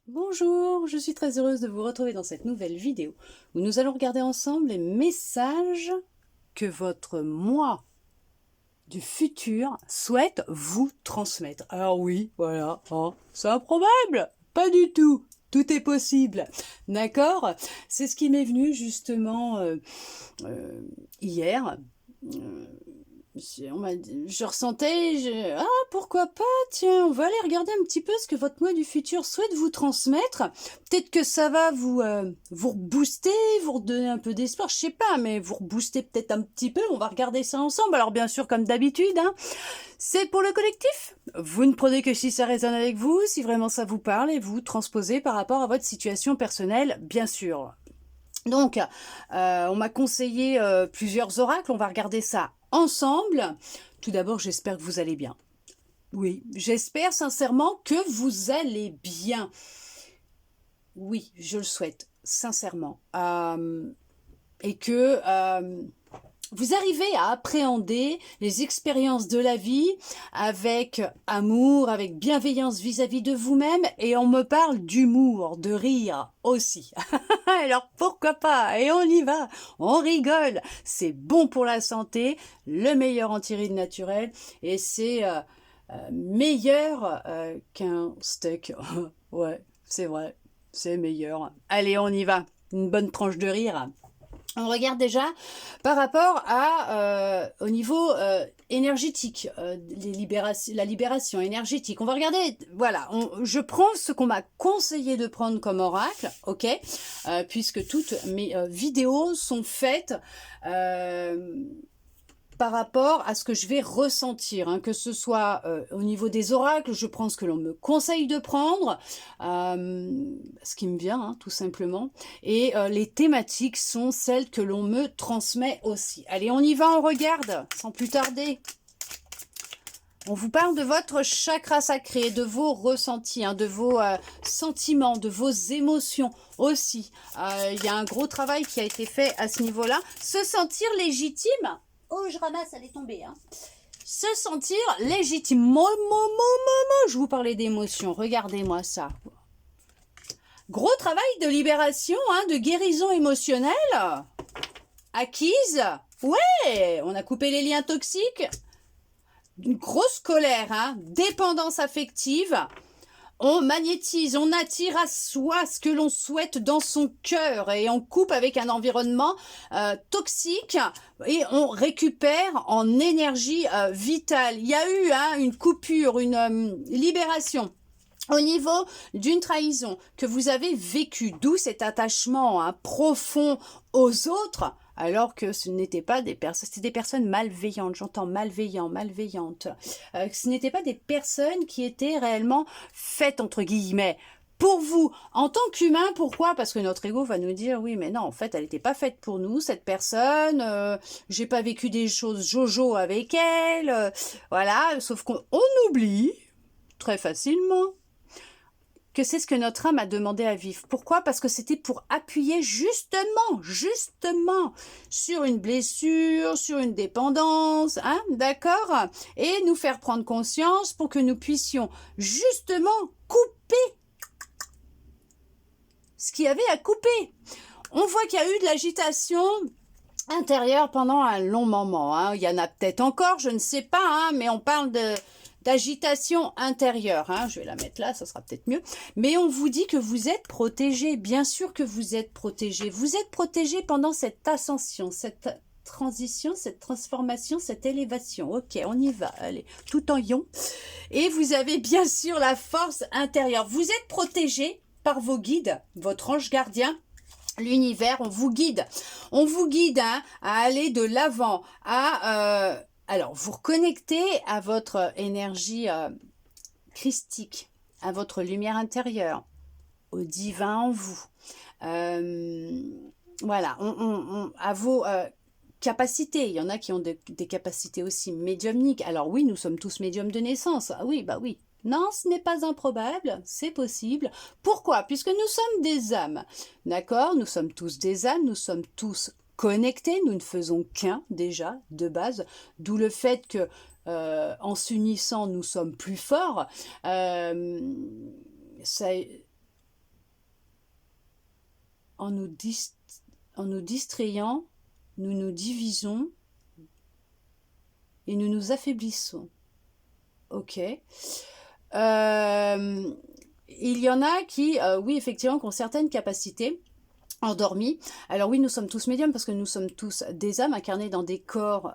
Bonjour, je suis très heureuse de vous retrouver dans cette nouvelle vidéo où nous allons regarder ensemble les messages que votre moi du futur souhaite vous transmettre. Alors oui, voilà, c'est improbable, pas du tout, tout est possible, d'accord? C'est ce qui m'est venu justement hier. Euh, je ressentais, pourquoi pas, tiens, on va aller regarder un petit peu ce que votre moi du futur souhaite vous transmettre. Peut-être que ça va vous rebooster, vous redonner un peu d'espoir, je sais pas, mais vous rebooster peut-être un petit peu, on va regarder ça ensemble. Alors bien sûr, comme d'habitude, c'est pour le collectif. Vous ne prenez que si ça résonne avec vous, si vraiment ça vous parle, et vous transposez par rapport à votre situation personnelle, bien sûr. Donc, on m'a conseillé plusieurs oracles, on va regarder ça ensemble. Tout d'abord, j'espère que vous allez bien. Oui, j'espère sincèrement que vous allez bien. Oui, je le souhaite, sincèrement. Et que vous arrivez à appréhender les expériences de la vie avec amour, avec bienveillance vis-à-vis de vous-même, et on me parle d'humour, de rire aussi. Alors pourquoi pas? Et on y va, on rigole. C'est bon pour la santé, le meilleur antiride naturel, et c'est meilleur qu'un steak. Ouais, c'est vrai, c'est meilleur. Allez, on y va. Une bonne tranche de rire. On regarde déjà par rapport à au niveau énergétique, la libération énergétique. On va regarder, voilà, je prends ce qu'on m'a conseillé de prendre comme oracle, ok, puisque toutes mes vidéos sont faites par rapport à ce que je vais ressentir, que ce soit au niveau des oracles, je prends ce que l'on me conseille de prendre, ce qui me vient, tout simplement, et les thématiques sont celles que l'on me transmet aussi. Allez, on y va, on regarde, sans plus tarder. On vous parle de votre chakra sacré, de vos ressentis, de vos sentiments, de vos émotions aussi. Il y a un gros travail qui a été fait à ce niveau-là. Se sentir légitime. Oh, je ramasse, elle est tombée. Se sentir légitime. Je vous parlais d'émotions. Regardez-moi ça. Gros travail de libération, de guérison émotionnelle. Acquise. Ouais, on a coupé les liens toxiques. Une grosse colère, dépendance affective. On magnétise, on attire à soi ce que l'on souhaite dans son cœur et on coupe avec un environnement toxique et on récupère en énergie vitale. Il y a eu une coupure, une libération au niveau d'une trahison que vous avez vécue, d'où cet attachement profond aux autres, alors que ce n'étaient pas des personnes, c'était des personnes malveillantes, j'entends malveillant, malveillantes. Ce n'étaient pas des personnes qui étaient réellement faites, entre guillemets, pour vous, en tant qu'humain. Pourquoi? Parce que notre ego va nous dire, oui, mais non, en fait, elle n'était pas faite pour nous, cette personne, j'ai pas vécu des choses jojo avec elle, voilà, sauf qu'on oublie très facilement que c'est ce que notre âme a demandé à vivre. Pourquoi? Parce que c'était pour appuyer justement, sur une blessure, sur une dépendance, d'accord? Et nous faire prendre conscience pour que nous puissions justement couper ce qu'il y avait à couper. On voit qu'il y a eu de l'agitation intérieure pendant un long moment. Il y en a peut-être encore, je ne sais pas, mais on parle d'agitation intérieure. Je vais la mettre là, ça sera peut-être mieux. Mais on vous dit que vous êtes protégé. Bien sûr que vous êtes protégé. Vous êtes protégé pendant cette ascension, cette transition, cette transformation, cette élévation. Ok, on y va. Allez, tout en ion. Et vous avez bien sûr la force intérieure. Vous êtes protégé par vos guides, votre ange gardien, l'univers. On vous guide. On vous guide à aller de l'avant, alors, vous reconnectez à votre énergie christique, à votre lumière intérieure, au divin en vous. Voilà, à vos capacités. Il y en a qui ont des capacités aussi médiumniques. Alors oui, nous sommes tous médiums de naissance. Ah oui, bah oui. Non, ce n'est pas improbable, c'est possible. Pourquoi? Puisque nous sommes des âmes. D'accord? Nous sommes tous des âmes, nous sommes tous connectés, nous ne faisons qu'un déjà de base, d'où le fait que en s'unissant nous sommes plus forts. Ça, en nous distrayant, nous nous divisons et nous nous affaiblissons. Ok. Il y en a qui, oui, effectivement, qui ont certaines capacités endormies. Alors oui, nous sommes tous médiums parce que nous sommes tous des âmes incarnées dans des corps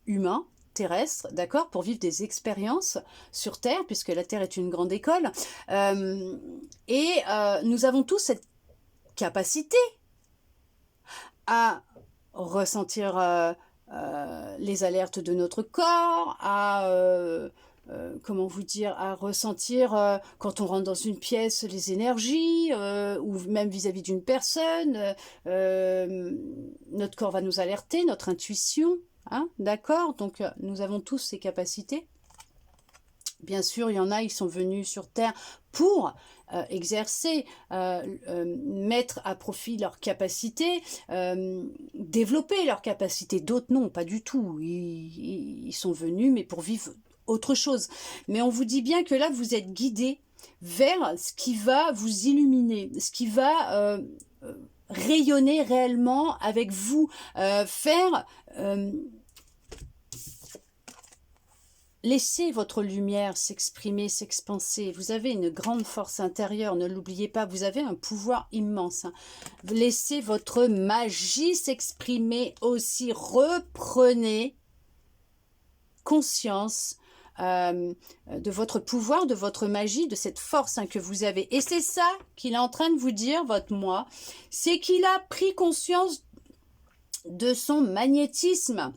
humains, terrestres, d'accord, pour vivre des expériences sur Terre, puisque la Terre est une grande école. Nous avons tous cette capacité à ressentir les alertes de notre corps, à comment vous dire, à ressentir quand on rentre dans une pièce les énergies, ou même vis-à-vis d'une personne, notre corps va nous alerter, notre intuition, hein, d'accord? Donc nous avons tous ces capacités. Bien sûr, il y en a, ils sont venus sur Terre pour exercer, mettre à profit leurs capacités, développer leurs capacités. D'autres non, pas du tout. Ils sont venus, mais pour vivre autre chose. Mais on vous dit bien que là, vous êtes guidés vers ce qui va vous illuminer, ce qui va rayonner réellement avec vous, faire... Laissez votre lumière s'exprimer, s'expanser. Vous avez une grande force intérieure, ne l'oubliez pas, vous avez un pouvoir immense. Laissez votre magie s'exprimer aussi. Reprenez conscience de votre pouvoir, de votre magie, de cette force que vous avez. Et c'est ça qu'il est en train de vous dire, votre moi, c'est qu'il a pris conscience de son magnétisme.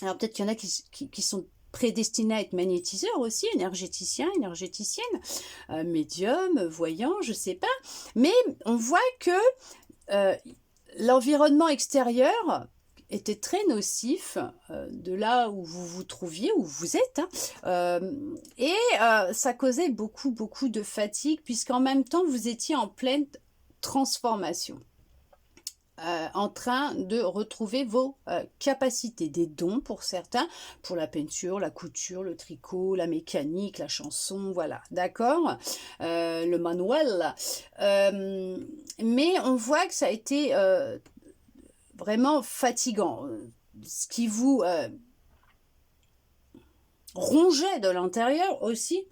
Alors peut-être qu'il y en a qui sont prédestinés à être magnétiseurs aussi, énergéticiens, énergéticiennes, médiums, voyants, je sais pas. Mais on voit que l'environnement extérieur était très nocif de là où vous vous trouviez, où vous êtes. Hein, ça causait beaucoup de fatigue, puisqu'en même temps, vous étiez en pleine transformation. En train de retrouver vos capacités, des dons pour certains, pour la peinture, la couture, le tricot, la mécanique, la chanson, voilà, d'accord, le manuel. Mais on voit que ça a été vraiment fatigant, ce qui vous rongeait de l'intérieur aussi.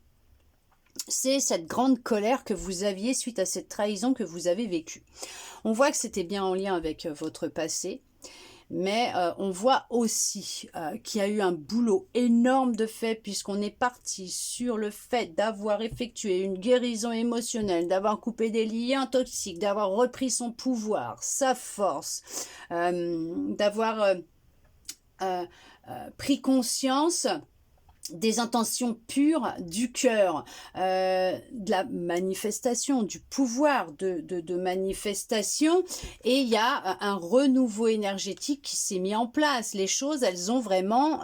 C'est cette grande colère que vous aviez suite à cette trahison que vous avez vécue. On voit que c'était bien en lien avec votre passé, mais on voit aussi qu'il y a eu un boulot énorme de fait, puisqu'on est parti sur le fait d'avoir effectué une guérison émotionnelle, d'avoir coupé des liens toxiques, d'avoir repris son pouvoir, sa force, d'avoir pris conscience des intentions pures du cœur, de la manifestation, du pouvoir de manifestation, et il y a un renouveau énergétique qui s'est mis en place. Les choses, elles ont vraiment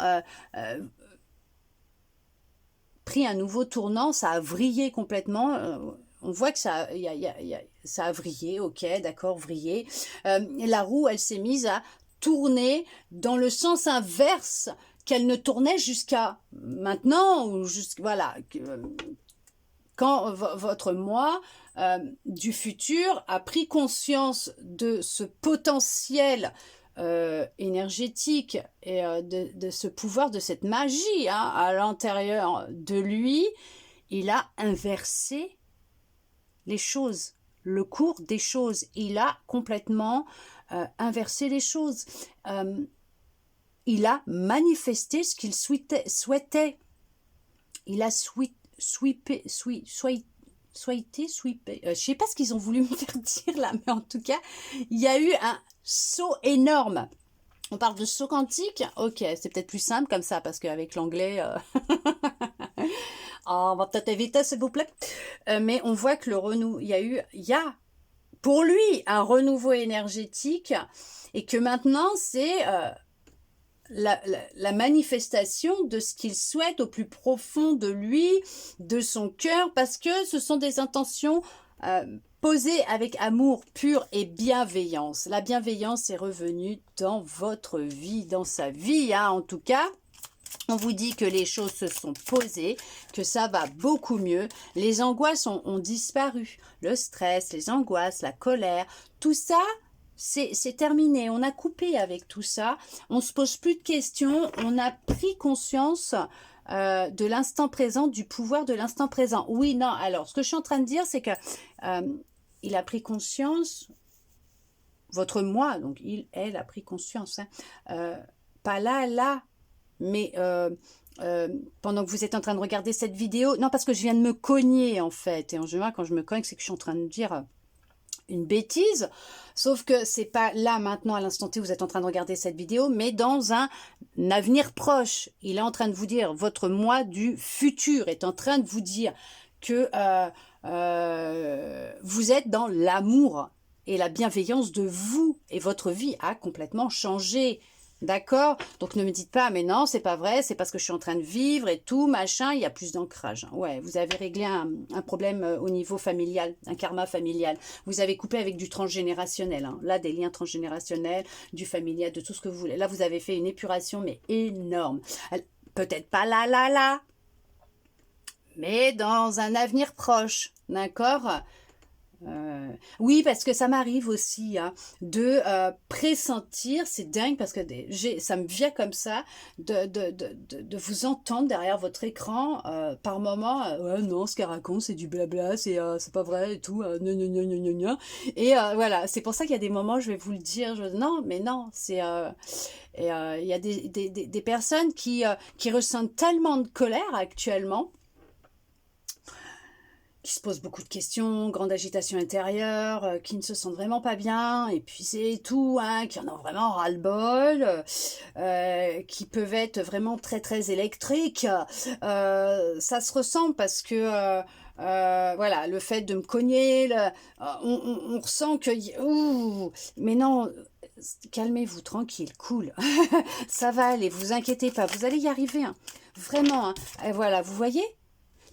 pris un nouveau tournant, ça a vrillé complètement. On voit que ça a vrillé, ok, d'accord, vrillé. La roue, elle s'est mise à tourner dans le sens inverse qu'elle ne tournait jusqu'à maintenant, ou voilà, quand votre moi du futur a pris conscience de ce potentiel énergétique et de ce pouvoir, de cette magie à l'intérieur de lui, il a inversé les choses, le cours des choses. Il a complètement inversé les choses. Il a manifesté ce qu'il souhaitait. Il a sweepé. Je ne sais pas ce qu'ils ont voulu me faire dire là, mais en tout cas, il y a eu un saut énorme. On parle de saut quantique. Ok, c'est peut-être plus simple comme ça, parce qu'avec l'anglais... on va peut-être éviter, s'il vous plaît. Mais on voit que il y a pour lui un renouveau énergétique, et que maintenant, c'est... La manifestation de ce qu'il souhaite au plus profond de lui, de son cœur, parce que ce sont des intentions posées avec amour pur et bienveillance. La bienveillance est revenue dans votre vie, dans sa vie, hein, en tout cas. On vous dit que les choses se sont posées, que ça va beaucoup mieux. Les angoisses ont disparu. Le stress, les angoisses, la colère, tout ça, c'est terminé. On a coupé avec tout ça. On ne se pose plus de questions. On a pris conscience de l'instant présent, du pouvoir de l'instant présent. Oui, non. Alors, ce que je suis en train de dire, c'est que il a pris conscience, votre moi, donc il, elle a pris conscience. Hein, pas là. Mais pendant que vous êtes en train de regarder cette vidéo, non, parce que je viens de me cogner en fait, et en général quand je me cogne, c'est que je suis en train de dire une bêtise, sauf que c'est pas là maintenant à l'instant T où vous êtes en train de regarder cette vidéo, mais dans un avenir proche. Il est en train de vous dire, votre moi du futur est en train de vous dire que vous êtes dans l'amour et la bienveillance de vous, et votre vie a complètement changé. D'accord? Donc ne me dites pas, mais non, c'est pas vrai, c'est parce que je suis en train de vivre et tout, machin, il y a plus d'ancrage. Ouais, vous avez réglé un problème au niveau familial, un karma familial. Vous avez coupé avec du transgénérationnel, hein. Là, des liens transgénérationnels, du familial, de tout ce que vous voulez. Là, vous avez fait une épuration, mais énorme. Peut-être pas là, mais dans un avenir proche, d'accord? Oui, parce que ça m'arrive aussi hein, de pressentir, c'est dingue parce que ça me vient comme ça, de vous entendre derrière votre écran par moment, ouais non, ce qu'elle raconte c'est du blabla, c'est pas vrai et tout, gna. Et voilà, c'est pour ça qu'il y a des moments, je vais vous le dire, non, mais non, c'est... et il y a des personnes qui ressentent tellement de colère actuellement, qui se posent beaucoup de questions, grande agitation intérieure, qui ne se sentent vraiment pas bien, épuisés et tout, hein, qui en ont vraiment ras-le-bol, qui peuvent être vraiment très très électriques. Ça se ressent parce que voilà, le fait de me cogner, on ressent que... Ouh, mais non, calmez-vous, tranquille, cool. Ça va aller, vous inquiétez pas, vous allez y arriver. Hein. Vraiment, hein. Et voilà, vous voyez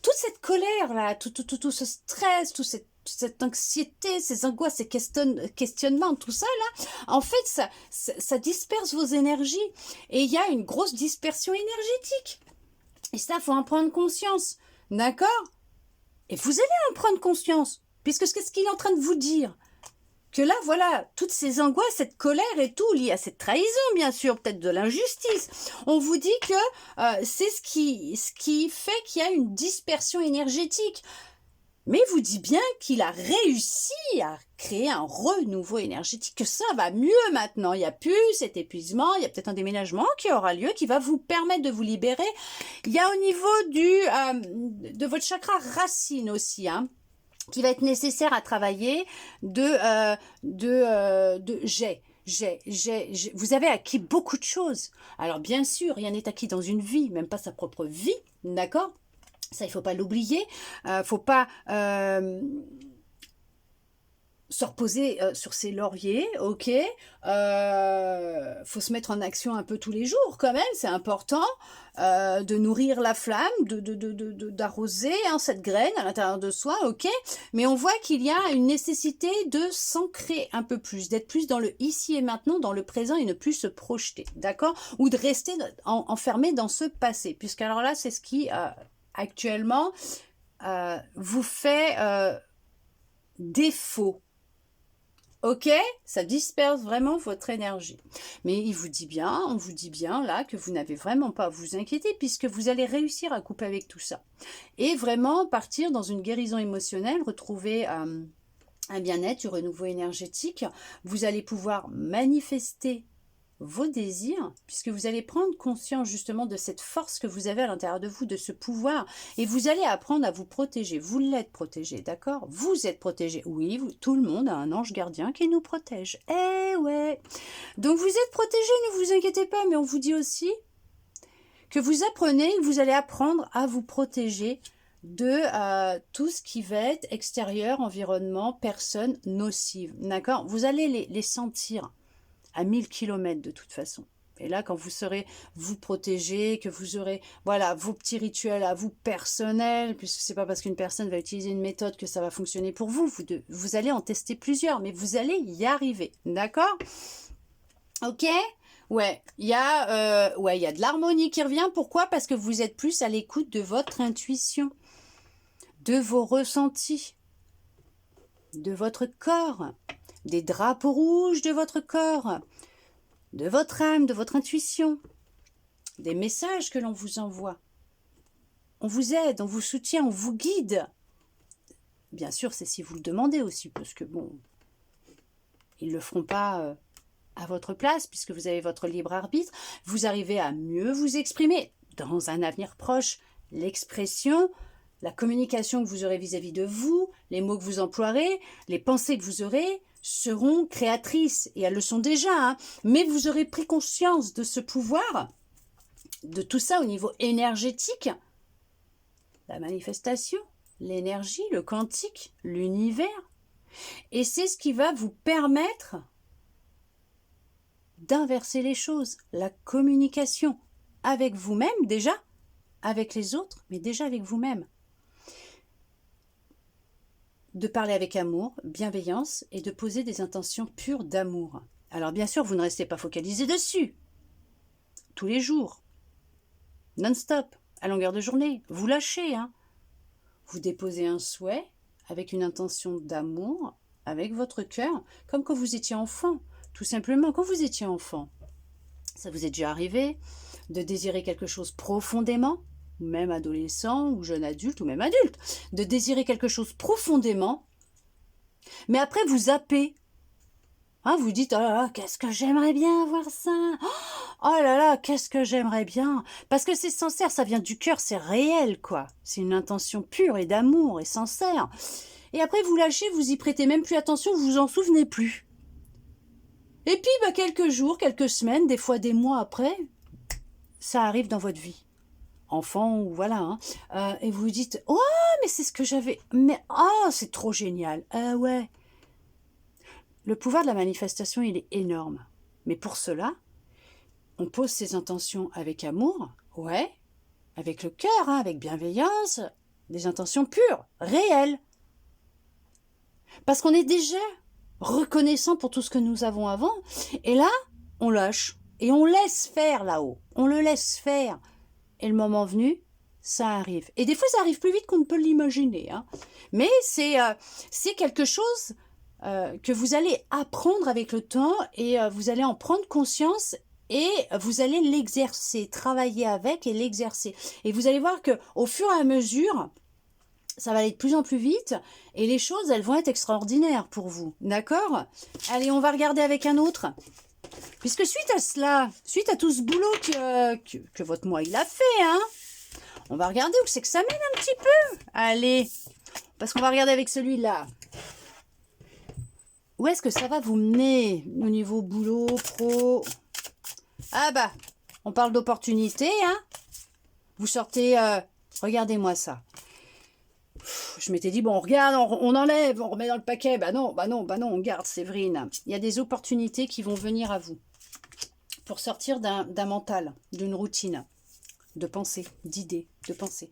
toute cette colère là, tout ce stress, toute cette anxiété, ces angoisses, ces questionnements, tout ça là, en fait, ça disperse vos énergies et il y a une grosse dispersion énergétique. Et ça, faut en prendre conscience, d'accord? Et vous allez en prendre conscience, puisque c'est ce qu'il est en train de vous dire. Que là, voilà, toutes ces angoisses, cette colère et tout, liées à cette trahison, bien sûr, peut-être de l'injustice. On vous dit que c'est ce qui fait qu'il y a une dispersion énergétique. Mais il vous dit bien qu'il a réussi à créer un renouveau énergétique, que ça va mieux maintenant. Il n'y a plus cet épuisement, il y a peut-être un déménagement qui aura lieu, qui va vous permettre de vous libérer. Il y a au niveau de votre chakra racine aussi, hein, qui va être nécessaire à travailler vous avez acquis beaucoup de choses. Alors bien sûr, rien n'est acquis dans une vie, même pas sa propre vie, d'accord? Ça, il faut pas l'oublier. Faut pas se reposer sur ses lauriers, ok. Faut se mettre en action un peu tous les jours quand même, c'est important de nourrir la flamme, d'arroser hein, cette graine à l'intérieur de soi, ok. Mais on voit qu'il y a une nécessité de s'ancrer un peu plus, d'être plus dans le ici et maintenant, dans le présent et ne plus se projeter, d'accord? Ou de rester enfermé dans ce passé, puisque alors là, c'est ce qui actuellement vous fait défaut. Ok, ça disperse vraiment votre énergie. Mais on vous dit bien là que vous n'avez vraiment pas à vous inquiéter puisque vous allez réussir à couper avec tout ça. Et vraiment partir dans une guérison émotionnelle, retrouver un bien-être, du renouveau énergétique. Vous allez pouvoir manifester vos désirs, puisque vous allez prendre conscience justement de cette force que vous avez à l'intérieur de vous, de ce pouvoir, et vous allez apprendre à vous protéger. Vous l'êtes protégé, d'accord? Vous êtes protégé. Oui, tout le monde a un ange gardien qui nous protège. Eh ouais. Donc vous êtes protégé, ne vous inquiétez pas, mais on vous dit aussi que vous apprenez, que vous allez apprendre à vous protéger de tout ce qui va être extérieur, environnement, personnes nocives, d'accord? Vous allez les sentir à 1000 km de toute façon. Et là, quand vous serez vous protégé, que vous aurez voilà vos petits rituels à vous personnels, puisque c'est pas parce qu'une personne va utiliser une méthode que ça va fonctionner pour vous. Vous allez en tester plusieurs, mais vous allez y arriver, d'accord? Ok? il y a de l'harmonie qui revient. Pourquoi? Parce que vous êtes plus à l'écoute de votre intuition, de vos ressentis, de votre corps, des drapeaux rouges de votre corps, de votre âme, de votre intuition, des messages que l'on vous envoie. On vous aide, on vous soutient, on vous guide. Bien sûr, c'est si vous le demandez aussi, parce que bon, ils ne le feront pas à votre place, puisque vous avez votre libre arbitre. Vous arrivez à mieux vous exprimer dans un avenir proche. L'expression, la communication que vous aurez vis-à-vis de vous, les mots que vous emploierez, les pensées que vous aurez seront créatrices, et elles le sont déjà, hein. Mais vous aurez pris conscience de ce pouvoir, de tout ça au niveau énergétique, la manifestation, l'énergie, le quantique, l'univers. Et c'est ce qui va vous permettre d'inverser les choses, la communication avec vous-même déjà, avec les autres, mais déjà avec vous-même. De parler avec amour, bienveillance et de poser des intentions pures d'amour. Alors bien sûr, vous ne restez pas focalisé dessus. Tous les jours, non-stop, à longueur de journée, vous lâchez, hein. Vous déposez un souhait avec une intention d'amour, avec votre cœur, comme quand vous étiez enfant. Tout simplement, quand vous étiez enfant, ça vous est déjà arrivé de désirer quelque chose profondément, même adolescent ou jeune adulte ou même adulte, de désirer quelque chose profondément, mais après vous zappez. Hein, vous dites, oh là là, qu'est-ce que j'aimerais bien avoir ça. Oh là là, qu'est-ce que j'aimerais bien. Parce que c'est sincère, ça vient du cœur, c'est réel, quoi. C'est une intention pure et d'amour et sincère. Et après vous lâchez, vous y prêtez même plus attention, vous vous en souvenez plus. Et puis, quelques jours, quelques semaines, des fois des mois après, ça arrive dans votre vie. Enfant ou voilà, hein, et vous vous dites, oh, mais c'est ce que j'avais, mais oh, c'est trop génial. Ouais. Le pouvoir de la manifestation, il est énorme. Mais pour cela, on pose ses intentions avec amour, ouais, avec le cœur, hein, avec bienveillance, des intentions pures, réelles. Parce qu'on est déjà reconnaissant pour tout ce que nous avons avant, et là, on lâche, et on laisse faire là-haut, on le laisse faire. Et le moment venu, ça arrive. Et des fois, ça arrive plus vite qu'on ne peut l'imaginer, hein. Mais c'est quelque chose que vous allez apprendre avec le temps, et vous allez en prendre conscience, et vous allez l'exercer, travailler avec et l'exercer. Et vous allez voir qu'au fur et à mesure, ça va aller de plus en plus vite, et les choses, elles vont être extraordinaires pour vous. D'accord? Allez, on va regarder avec un autre. Puisque suite à cela, suite à tout ce boulot que votre moi il a fait, hein, on va regarder où c'est que ça mène un petit peu. Allez, parce qu'on va regarder avec celui-là. Où est-ce que ça va vous mener au niveau boulot, pro? Ah on parle d'opportunité, hein. Vous sortez, regardez-moi ça. Je m'étais dit, bon, on regarde, on enlève, on remet dans le paquet. Non, on garde, Séverine. Il y a des opportunités qui vont venir à vous pour sortir d'un mental, d'une routine de pensée, d'idées, de pensée,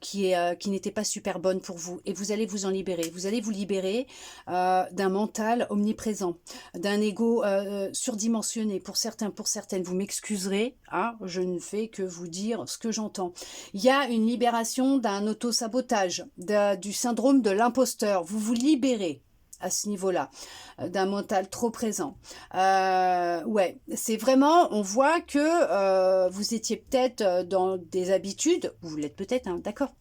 qui n'était pas super bonne pour vous. Et vous allez vous en libérer. Vous allez vous libérer d'un mental omniprésent, d'un ego surdimensionné. Pour certains, pour certaines, vous m'excuserez, hein, je ne fais que vous dire ce que j'entends. Il y a une libération d'un auto-sabotage, du syndrome de l'imposteur. Vous vous libérez à ce niveau-là, d'un mental trop présent. Ouais, c'est vraiment, on voit que vous étiez peut-être dans des habitudes, vous l'êtes peut-être, hein, d'accord,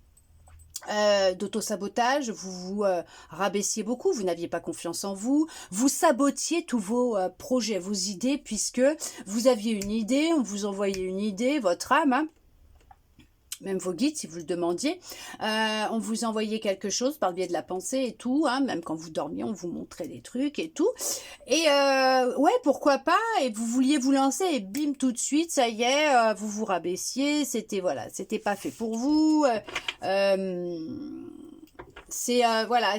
d'auto-sabotage, vous vous rabaissiez beaucoup, vous n'aviez pas confiance en vous, vous sabotiez tous vos projets, vos idées, puisque vous aviez une idée, on vous envoyait une idée, votre âme, hein, même vos guides, si vous le demandiez, on vous envoyait quelque chose par le biais de la pensée et tout, hein, même quand vous dormiez, on vous montrait des trucs et tout. Et ouais, pourquoi pas, et vous vouliez vous lancer, et bim, tout de suite, ça y est, vous vous rabaissiez, c'était, voilà, c'était pas fait pour vous. Voilà,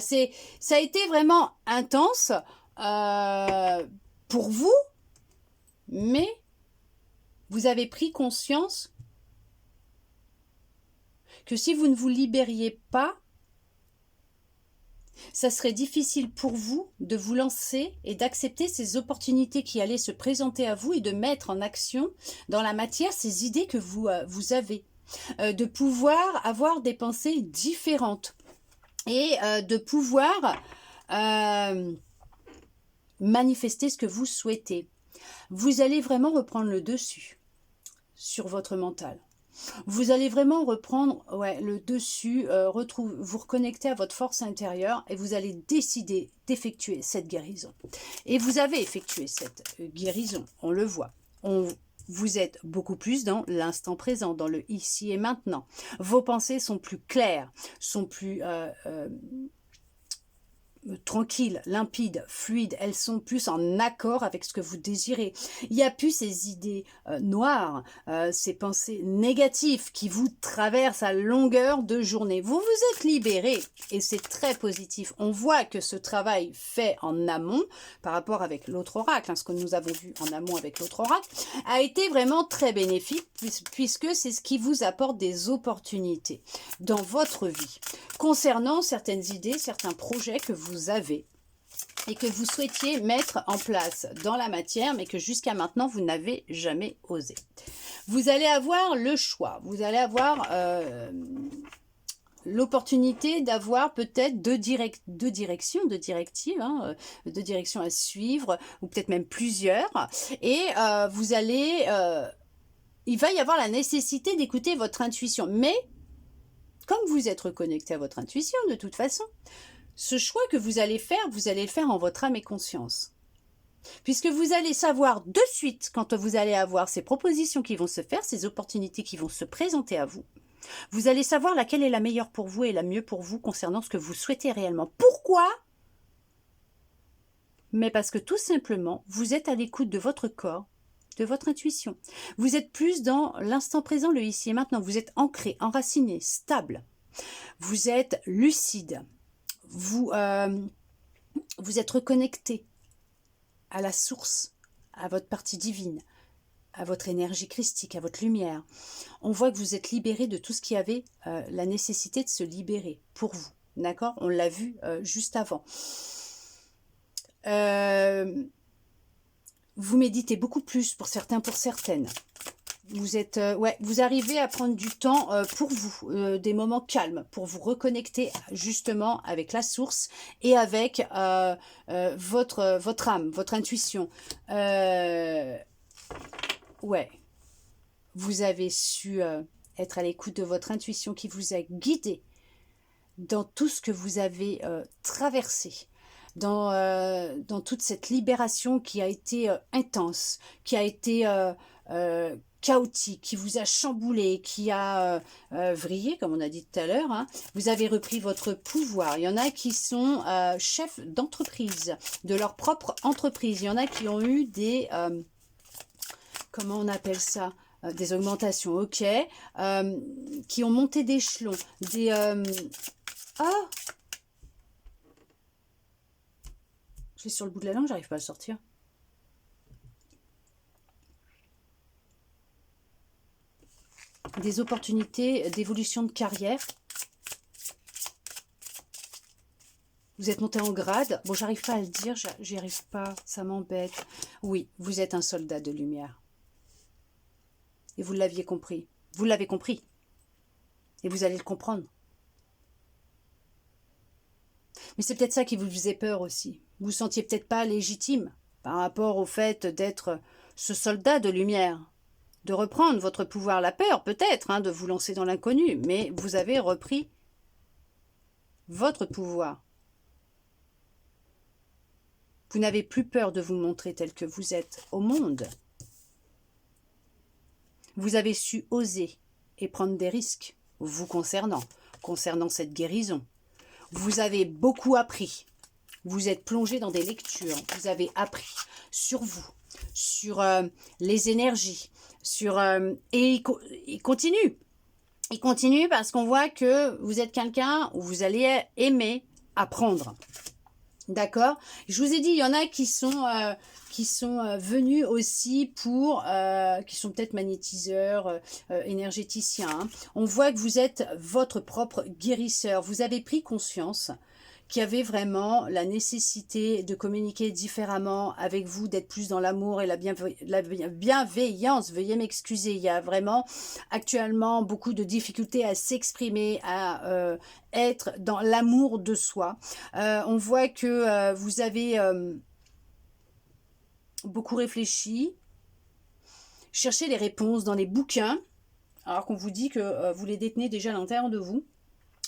ça a été vraiment intense pour vous, mais vous avez pris conscience que si vous ne vous libériez pas, Ça serait difficile pour vous de vous lancer et d'accepter ces opportunités qui allaient se présenter à vous et de mettre en action dans la matière ces idées que vous avez. De pouvoir avoir des pensées différentes et de pouvoir manifester ce que vous souhaitez. Vous allez vraiment reprendre le dessus sur votre mental. Vous allez vraiment reprendre le dessus, vous reconnecter à votre force intérieure et vous allez décider d'effectuer cette guérison. Et vous avez effectué cette guérison, on le voit. Vous êtes beaucoup plus dans l'instant présent, dans le ici et maintenant. Vos pensées sont plus claires, sont plus tranquilles, limpides, fluides. Elles sont plus en accord avec ce que vous désirez. Il n'y a plus ces idées noires, ces pensées négatives qui vous traversent à longueur de journée. Vous vous êtes libéré et c'est très positif. On voit que ce travail fait en amont par rapport avec l'autre oracle, ce que nous avons vu en amont avec l'autre oracle, a été vraiment très bénéfique puisque c'est ce qui vous apporte des opportunités dans votre vie concernant certaines idées, certains projets que vous avez et que vous souhaitiez mettre en place dans la matière, mais que jusqu'à maintenant, vous n'avez jamais osé. Vous allez avoir le choix, vous allez avoir l'opportunité d'avoir peut-être deux directions à suivre, ou peut-être même plusieurs, et vous allez... il va y avoir la nécessité d'écouter votre intuition, mais comme vous êtes reconnecté à votre intuition de toute façon, ce choix que vous allez le faire en votre âme et conscience. Puisque vous allez savoir de suite, quand vous allez avoir ces propositions qui vont se faire, ces opportunités qui vont se présenter à vous, vous allez savoir laquelle est la meilleure pour vous et la mieux pour vous concernant ce que vous souhaitez réellement. Pourquoi ? Mais parce que tout simplement, vous êtes à l'écoute de votre corps, de votre intuition. Vous êtes plus dans l'instant présent, le ici et maintenant. Vous êtes ancré, enraciné, stable. Vous êtes lucide. Vous êtes reconnecté à la source, à votre partie divine, à votre énergie christique, à votre lumière. On voit que vous êtes libéré de tout ce qui avait la nécessité de se libérer pour vous. D'accord ? On l'a vu juste avant. Vous méditez beaucoup plus pour certains, pour certaines. Vous êtes, vous arrivez à prendre du temps pour vous, des moments calmes, pour vous reconnecter justement avec la source et avec votre âme, votre intuition. Vous avez su être à l'écoute de votre intuition qui vous a guidé dans tout ce que vous avez traversé. Dans toute cette libération qui a été intense, qui a été chaotique, qui vous a chamboulé, qui a vrillé, comme on a dit tout à l'heure. Vous avez repris votre pouvoir. Il y en a qui sont chefs d'entreprise, de leur propre entreprise. Il y en a qui ont eu des... comment on appelle ça ? Des augmentations, ok. Qui ont monté d'échelon. Des... Je l'ai sur le bout de la langue, j'arrive pas à le sortir. Des opportunités d'évolution de carrière. Vous êtes monté en grade. Bon, j'arrive pas à le dire, j'y arrive pas, ça m'embête. Oui, vous êtes un soldat de lumière. Et vous l'aviez compris. Vous l'avez compris. Et vous allez le comprendre. Mais c'est peut-être ça qui vous faisait peur aussi. Vous ne vous sentiez peut-être pas légitime par rapport au fait d'être ce soldat de lumière, de reprendre votre pouvoir, la peur peut-être, de vous lancer dans l'inconnu, mais vous avez repris votre pouvoir. Vous n'avez plus peur de vous montrer tel que vous êtes au monde. Vous avez su oser et prendre des risques vous concernant cette guérison. Vous avez beaucoup appris. Vous êtes plongé dans des lectures. Vous avez appris sur vous, sur les énergies, et il continue. Il continue parce qu'on voit que vous êtes quelqu'un où vous allez aimer apprendre. D'accord ? Je vous ai dit, il y en a qui sont venus aussi pour, qui sont peut-être magnétiseurs, énergéticiens. On voit que vous êtes votre propre guérisseur. Vous avez pris conscience qui avait vraiment la nécessité de communiquer différemment avec vous, d'être plus dans l'amour et la bienveillance. Veuillez m'excuser, il y a vraiment actuellement beaucoup de difficultés à s'exprimer, à être dans l'amour de soi. On voit que vous avez beaucoup réfléchi, cherché les réponses dans les bouquins, alors qu'on vous dit que vous les détenez déjà à l'intérieur de vous.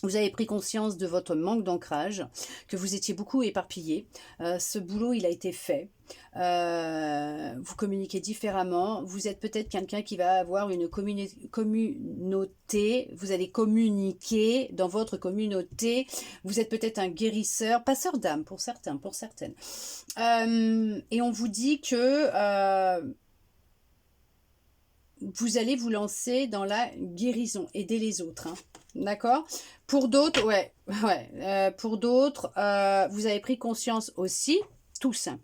Vous avez pris conscience de votre manque d'ancrage, que vous étiez beaucoup éparpillé. Ce boulot, il a été fait. Vous communiquez différemment. Vous êtes peut-être quelqu'un qui va avoir une communauté. Vous allez communiquer dans votre communauté. Vous êtes peut-être un guérisseur, passeur d'âme pour certains, pour certaines. Et on vous dit que vous allez vous lancer dans la guérison, aider les autres, hein. D'accord? Pour d'autres, pour d'autres, vous avez pris conscience aussi, tous, hein,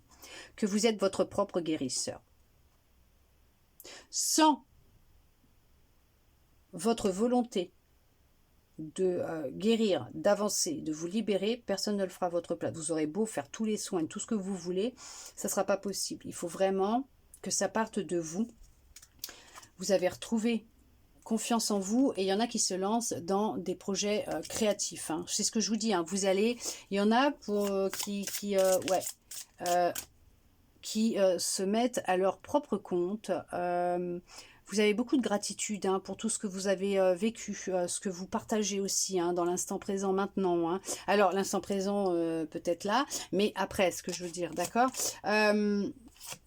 que vous êtes votre propre guérisseur. Sans votre volonté de guérir, d'avancer, de vous libérer, personne ne le fera à votre place. Vous aurez beau faire tous les soins, tout ce que vous voulez, ça ne sera pas possible. Il faut vraiment que ça parte de vous. Vous avez retrouvé confiance en vous et il y en a qui se lancent dans des projets créatifs, hein. C'est ce que je vous dis, hein. Vous allez, il y en a pour qui se mettent à leur propre compte. Vous avez beaucoup de gratitude, hein, pour tout ce que vous avez vécu, ce que vous partagez aussi, hein, dans l'instant présent maintenant, hein. Alors l'instant présent peut-être là, mais après, ce que je veux dire, d'accord?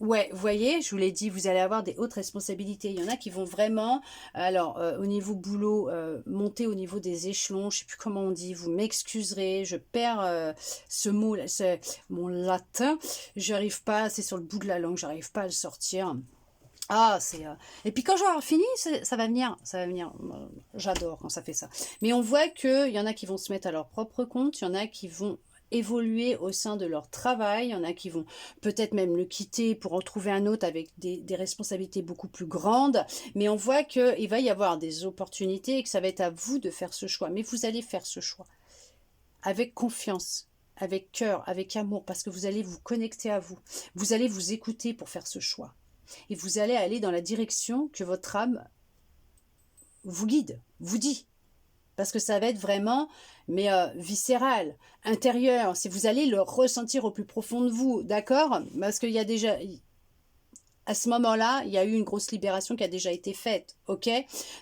Ouais, vous voyez, je vous l'ai dit, vous allez avoir des hautes responsabilités. Il y en a qui vont vraiment, alors au niveau boulot, monter au niveau des échelons, je ne sais plus comment on dit, vous m'excuserez, je perds ce mot, c'est mon latin, j'arrive pas, c'est sur le bout de la langue, j'arrive pas à le sortir. Ah, c'est... Et puis quand j'aurai fini, ça va venir, j'adore quand ça fait ça. Mais on voit qu'il y en a qui vont se mettre à leur propre compte, il y en a qui vont évoluer au sein de leur travail, il y en a qui vont peut-être même le quitter pour en trouver un autre avec des responsabilités beaucoup plus grandes, mais on voit qu'il va y avoir des opportunités et que ça va être à vous de faire ce choix, mais vous allez faire ce choix avec confiance, avec cœur, avec amour, parce que vous allez vous connecter à vous, vous allez vous écouter pour faire ce choix, et vous allez aller dans la direction que votre âme vous guide, vous dit. Parce que ça va être vraiment, mais viscéral, intérieur. Si vous allez le ressentir au plus profond de vous, d'accord? Parce qu'il y a déjà, à ce moment-là, il y a eu une grosse libération qui a déjà été faite, ok?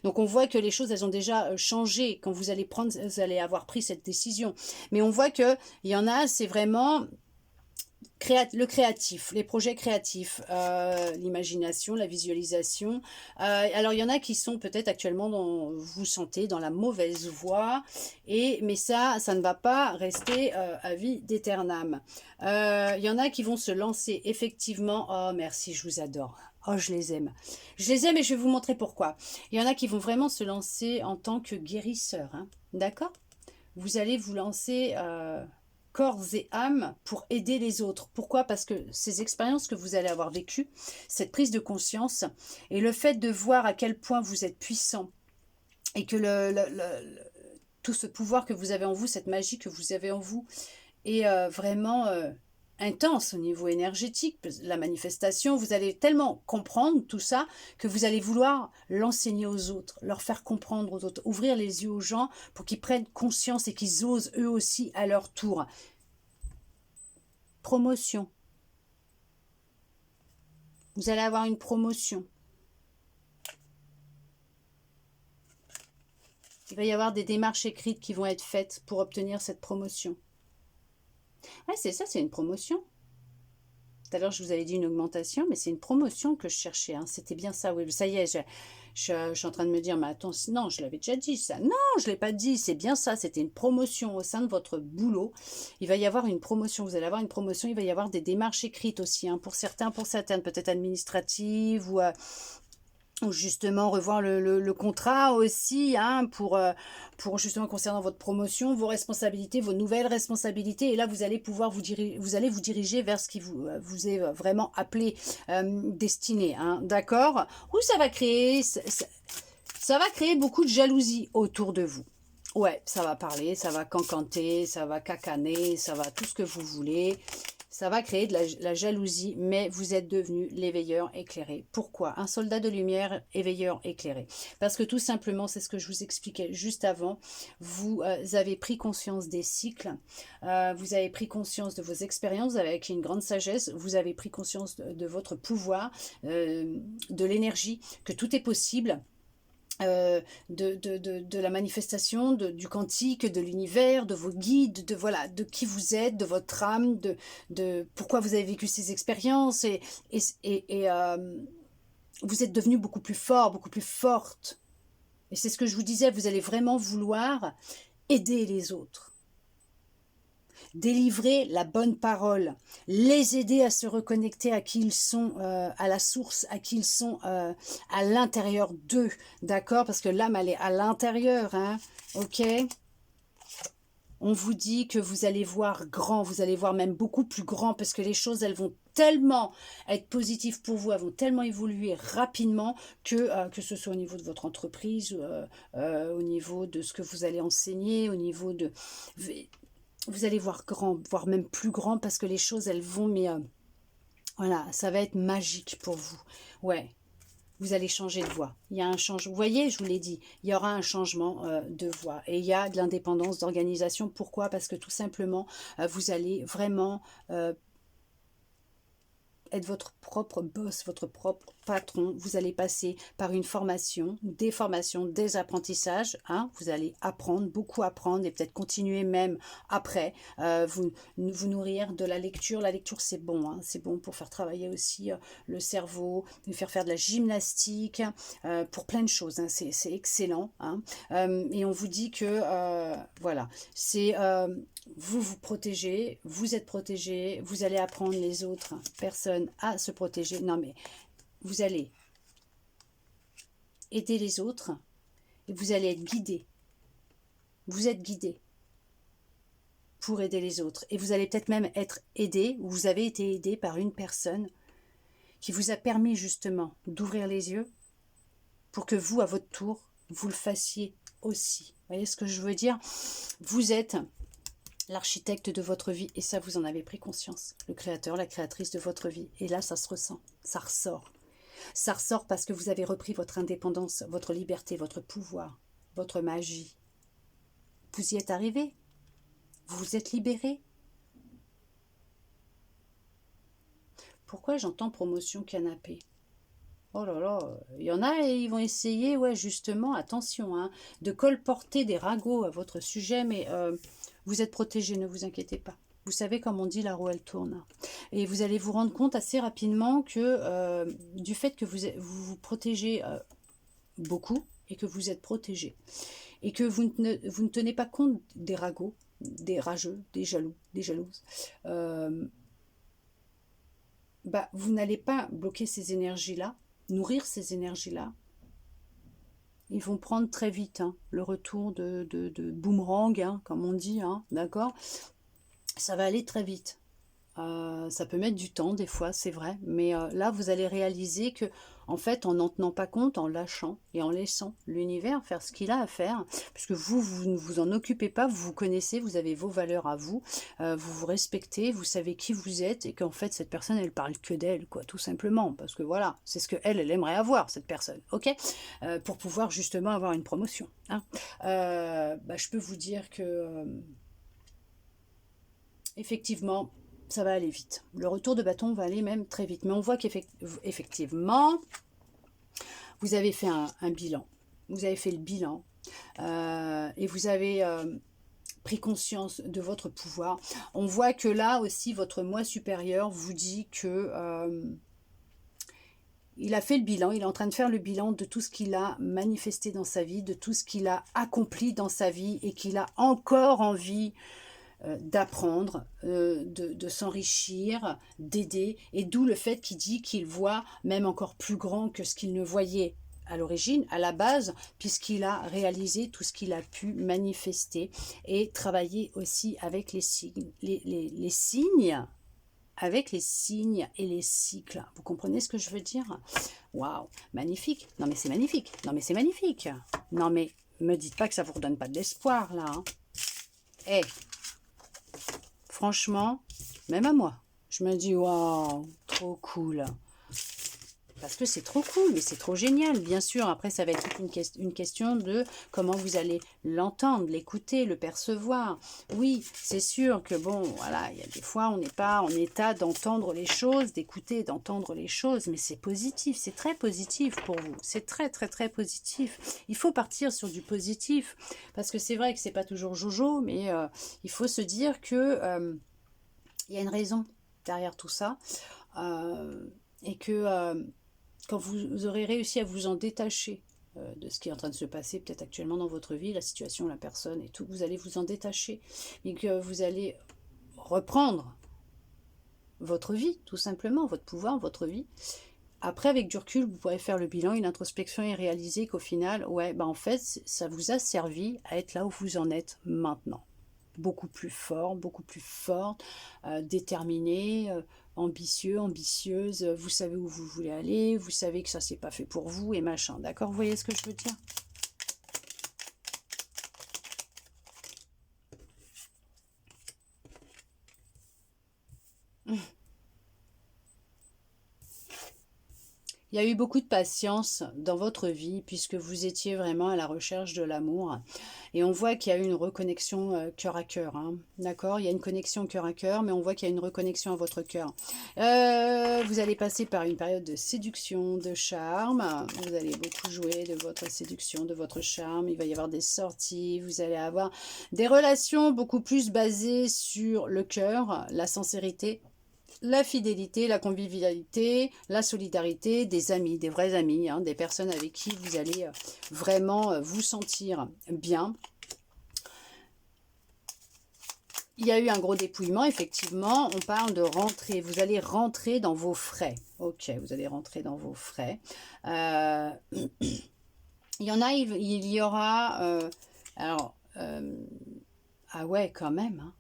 Donc on voit que les choses, elles ont déjà changé quand vous allez avoir pris cette décision. Mais on voit que il y en a, c'est vraiment le créatif, les projets créatifs, l'imagination, la visualisation. Alors, il y en a qui sont peut-être actuellement, vous sentez, dans la mauvaise voie, mais ça ne va pas rester à vie d'éternam. Il y en a qui vont se lancer effectivement. Oh, merci, je vous adore. Oh, je les aime. Je les aime et je vais vous montrer pourquoi. Il y en a qui vont vraiment se lancer en tant que guérisseurs, hein. D'accord? Vous allez vous lancer... corps et âme pour aider les autres. Pourquoi? Parce que ces expériences que vous allez avoir vécues, cette prise de conscience et le fait de voir à quel point vous êtes puissant et que tout ce pouvoir que vous avez en vous, cette magie que vous avez en vous est vraiment intense au niveau énergétique, la manifestation, vous allez tellement comprendre tout ça que vous allez vouloir l'enseigner aux autres, leur faire comprendre aux autres, ouvrir les yeux aux gens pour qu'ils prennent conscience et qu'ils osent eux aussi à leur tour. Promotion. Vous allez avoir une promotion. Il va y avoir des démarches écrites qui vont être faites pour obtenir cette promotion. Ouais, c'est ça, c'est une promotion. Tout à l'heure, je vous avais dit une augmentation, mais c'est une promotion que je cherchais, hein. C'était bien ça, oui. Ça y est, je suis en train de me dire, mais attends, non, je l'avais déjà dit, ça. Non, je ne l'ai pas dit, c'est bien ça. C'était une promotion au sein de votre boulot. Il va y avoir une promotion, vous allez avoir une promotion, il va y avoir des démarches écrites aussi, hein, pour certains, pour certaines, peut-être administratives ou justement revoir le contrat aussi, hein, pour justement concernant votre promotion, vos responsabilités, vos nouvelles responsabilités. Et là, vous allez pouvoir vous diriger vers ce qui vous est vraiment appelé, destiné, hein, d'accord? Ou ça va créer beaucoup de jalousie autour de vous. Ouais, ça va parler, ça va cancanter, ça va cacaner, ça va tout ce que vous voulez. Ça va créer de la jalousie, mais vous êtes devenu l'éveilleur éclairé. Pourquoi? Un soldat de lumière, éveilleur éclairé. Parce que tout simplement, c'est ce que je vous expliquais juste avant, vous avez pris conscience des cycles, vous avez pris conscience de vos expériences, vous avez acquis une grande sagesse, vous avez pris conscience de votre pouvoir, de l'énergie, que tout est possible. De la manifestation, du quantique, de l'univers, de vos guides, voilà, de qui vous êtes, de votre âme, de pourquoi vous avez vécu ces expériences, et vous êtes devenu beaucoup plus fort, beaucoup plus forte. Et c'est ce que je vous disais, vous allez vraiment vouloir aider les autres. Délivrer la bonne parole, les aider à se reconnecter à qui ils sont, à la source, à qui ils sont à l'intérieur d'eux, d'accord? Parce que l'âme, elle est à l'intérieur, hein, ok? On vous dit que vous allez voir grand, vous allez voir même beaucoup plus grand, parce que les choses, elles vont tellement être positives pour vous, elles vont tellement évoluer rapidement que ce soit au niveau de votre entreprise, au niveau de ce que vous allez enseigner, au niveau de... Vous allez voir grand, voire même plus grand, parce que les choses, elles vont, mais voilà, ça va être magique pour vous. Ouais, vous allez changer de voix. Il y a un changement. Vous voyez, je vous l'ai dit, il y aura un changement de voix. Et il y a de l'indépendance d'organisation. Pourquoi? Parce que tout simplement, vous allez vraiment être votre propre boss, votre propre patron. Vous allez passer par une formation, des formations, des apprentissages. Hein, vous allez apprendre, beaucoup apprendre et peut-être continuer même après. Vous nourrir de la lecture. La lecture, c'est bon. Hein, c'est bon pour faire travailler aussi le cerveau, faire de la gymnastique, pour plein de choses. Hein, c'est excellent. Hein, et on vous dit que, voilà, c'est... vous vous protégez, vous êtes protégé, vous allez apprendre les autres personnes à se protéger. Non mais vous allez aider les autres et vous allez être guidé. Vous êtes guidé pour aider les autres. Et vous allez peut-être même être aidé, ou vous avez été aidé par une personne qui vous a permis justement d'ouvrir les yeux pour que vous, à votre tour, vous le fassiez aussi. Vous voyez ce que je veux dire? Vous êtes l'architecte de votre vie, et ça, vous en avez pris conscience. Le créateur, la créatrice de votre vie. Et là, ça se ressent, ça ressort. Ça ressort parce que vous avez repris votre indépendance, votre liberté, votre pouvoir, votre magie. Vous y êtes arrivé. Vous vous êtes libéré. Pourquoi j'entends promotion canapé? Oh là là, il y en a et ils vont essayer, ouais, justement, attention, hein, de colporter des ragots à votre sujet, mais vous êtes protégé, ne vous inquiétez pas. Vous savez, comme on dit, la roue, elle tourne. Et vous allez vous rendre compte assez rapidement que du fait que vous protégez beaucoup et que vous êtes protégé, et que vous ne tenez pas compte des ragots, des rageux, des jaloux, des jalouses, bah, vous n'allez pas bloquer ces énergies-là, nourrir ces énergies-là. Ils vont prendre très vite hein, le retour de boomerang, hein, comme on dit, hein, d'accord? Ça va aller très vite. Ça peut mettre du temps des fois, c'est vrai, mais là vous allez réaliser que en fait en n'en tenant pas compte, en lâchant et en laissant l'univers faire ce qu'il a à faire, puisque vous ne vous en occupez pas, vous vous connaissez, vous avez vos valeurs à vous, vous vous respectez, vous savez qui vous êtes, et qu'en fait cette personne elle parle que d'elle, quoi, tout simplement, parce que voilà, c'est ce que elle aimerait avoir, cette personne, ok, pour pouvoir justement avoir une promotion, hein. Bah, je peux vous dire que effectivement ça va aller vite. Le retour de bâton va aller même très vite. Mais on voit qu'effectivement, vous avez fait un bilan. Vous avez fait le bilan. Et vous avez pris conscience de votre pouvoir. On voit que là aussi, votre moi supérieur vous dit que... il a fait le bilan, il est en train de faire le bilan de tout ce qu'il a manifesté dans sa vie, de tout ce qu'il a accompli dans sa vie et qu'il a encore envie d'apprendre, de s'enrichir, d'aider, et d'où le fait qu'il dit qu'il voit même encore plus grand que ce qu'il ne voyait à l'origine, à la base, puisqu'il a réalisé tout ce qu'il a pu manifester et travailler aussi avec les signes, les signes, avec les signes et les cycles. Vous comprenez ce que je veux dire? Waouh, magnifique. Non mais c'est magnifique. Non mais c'est magnifique. Non mais me dites pas que ça vous redonne pas de l'espoir, là. Hein. Eh, franchement, même à moi, je me dis, waouh, trop cool. Parce que c'est trop cool, mais c'est trop génial, bien sûr. Après, ça va être une question de comment vous allez l'entendre, l'écouter, le percevoir. Oui, c'est sûr que, bon, voilà, il y a des fois, on n'est pas en état d'entendre les choses, d'écouter, d'entendre les choses, mais c'est positif, c'est très positif pour vous. C'est très, très, très positif. Il faut partir sur du positif, parce que c'est vrai que c'est pas toujours jojo, mais il faut se dire que il y a une raison derrière tout ça, et que... quand vous aurez réussi à vous en détacher de ce qui est en train de se passer peut-être actuellement dans votre vie, la situation, la personne et tout, vous allez vous en détacher et que vous allez reprendre votre vie, tout simplement, votre pouvoir, votre vie. Après, avec du recul, vous pourrez faire le bilan, une introspection et réaliser qu'au final, ouais, bah en fait, ça vous a servi à être là où vous en êtes maintenant. Beaucoup plus fort, beaucoup plus forte, déterminé, ambitieux, ambitieuse, vous savez où vous voulez aller, vous savez que ça c'est pas fait pour vous et machin, d'accord? Vous voyez ce que je veux dire? Il y a eu beaucoup de patience dans votre vie puisque vous étiez vraiment à la recherche de l'amour. Et on voit qu'il y a eu une reconnexion cœur à cœur. Hein. D'accord? Il y a une connexion cœur à cœur, mais on voit qu'il y a une reconnexion à votre cœur. Vous allez passer par une période de séduction, de charme. Vous allez beaucoup jouer de votre séduction, de votre charme. Il va y avoir des sorties. Vous allez avoir des relations beaucoup plus basées sur le cœur, la sincérité, la fidélité, la convivialité, la solidarité, des amis, des vrais amis, hein, des personnes avec qui vous allez vraiment vous sentir bien. Il y a eu un gros dépouillement, effectivement, on parle de rentrer, vous allez rentrer dans vos frais. Ok, vous allez rentrer dans vos frais. Il y en a, il y aura... alors, ah ouais, quand même. Hein.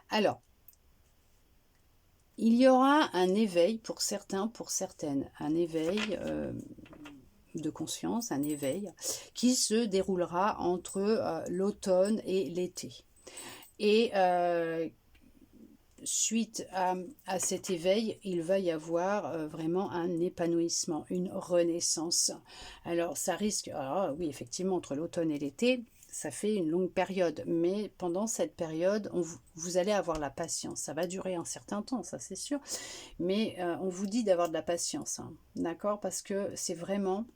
Alors, il y aura un éveil pour certains, pour certaines, un éveil de conscience, un éveil qui se déroulera entre l'automne et l'été. Et suite à cet éveil, il va y avoir vraiment un épanouissement, une renaissance. Alors ça risque, alors, oui effectivement entre l'automne et l'été, ça fait une longue période, mais pendant cette période, vous allez avoir la patience. Ça va durer un certain temps, ça c'est sûr, mais on vous dit d'avoir de la patience, hein, d'accord? Parce que c'est vraiment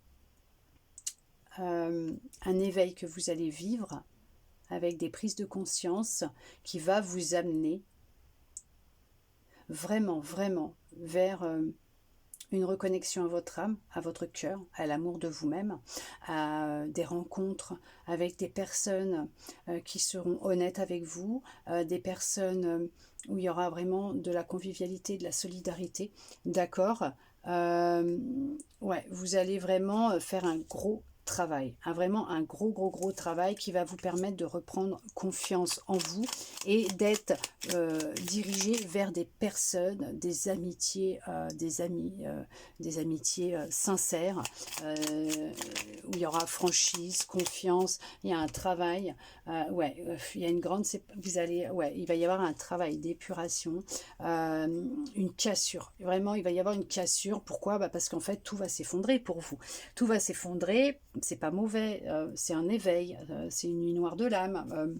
un éveil que vous allez vivre avec des prises de conscience qui va vous amener vraiment, vraiment vers une reconnexion à votre âme, à votre cœur, à l'amour de vous-même, à des rencontres avec des personnes qui seront honnêtes avec vous, des personnes où il y aura vraiment de la convivialité, de la solidarité, d'accord? Ouais, vous allez vraiment faire un gros travail, vraiment un gros travail qui va vous permettre de reprendre confiance en vous et d'être dirigé vers des personnes, des amitiés, des amitiés sincères, où il y aura franchise, confiance, il y a un travail, ouais, il y a une grande, vous allez, ouais, il va y avoir un travail d'épuration, une cassure, vraiment il va y avoir une cassure, pourquoi? Bah parce qu'en fait tout va s'effondrer pour vous, tout va s'effondrer, c'est pas mauvais, c'est un éveil, c'est une nuit noire de l'âme,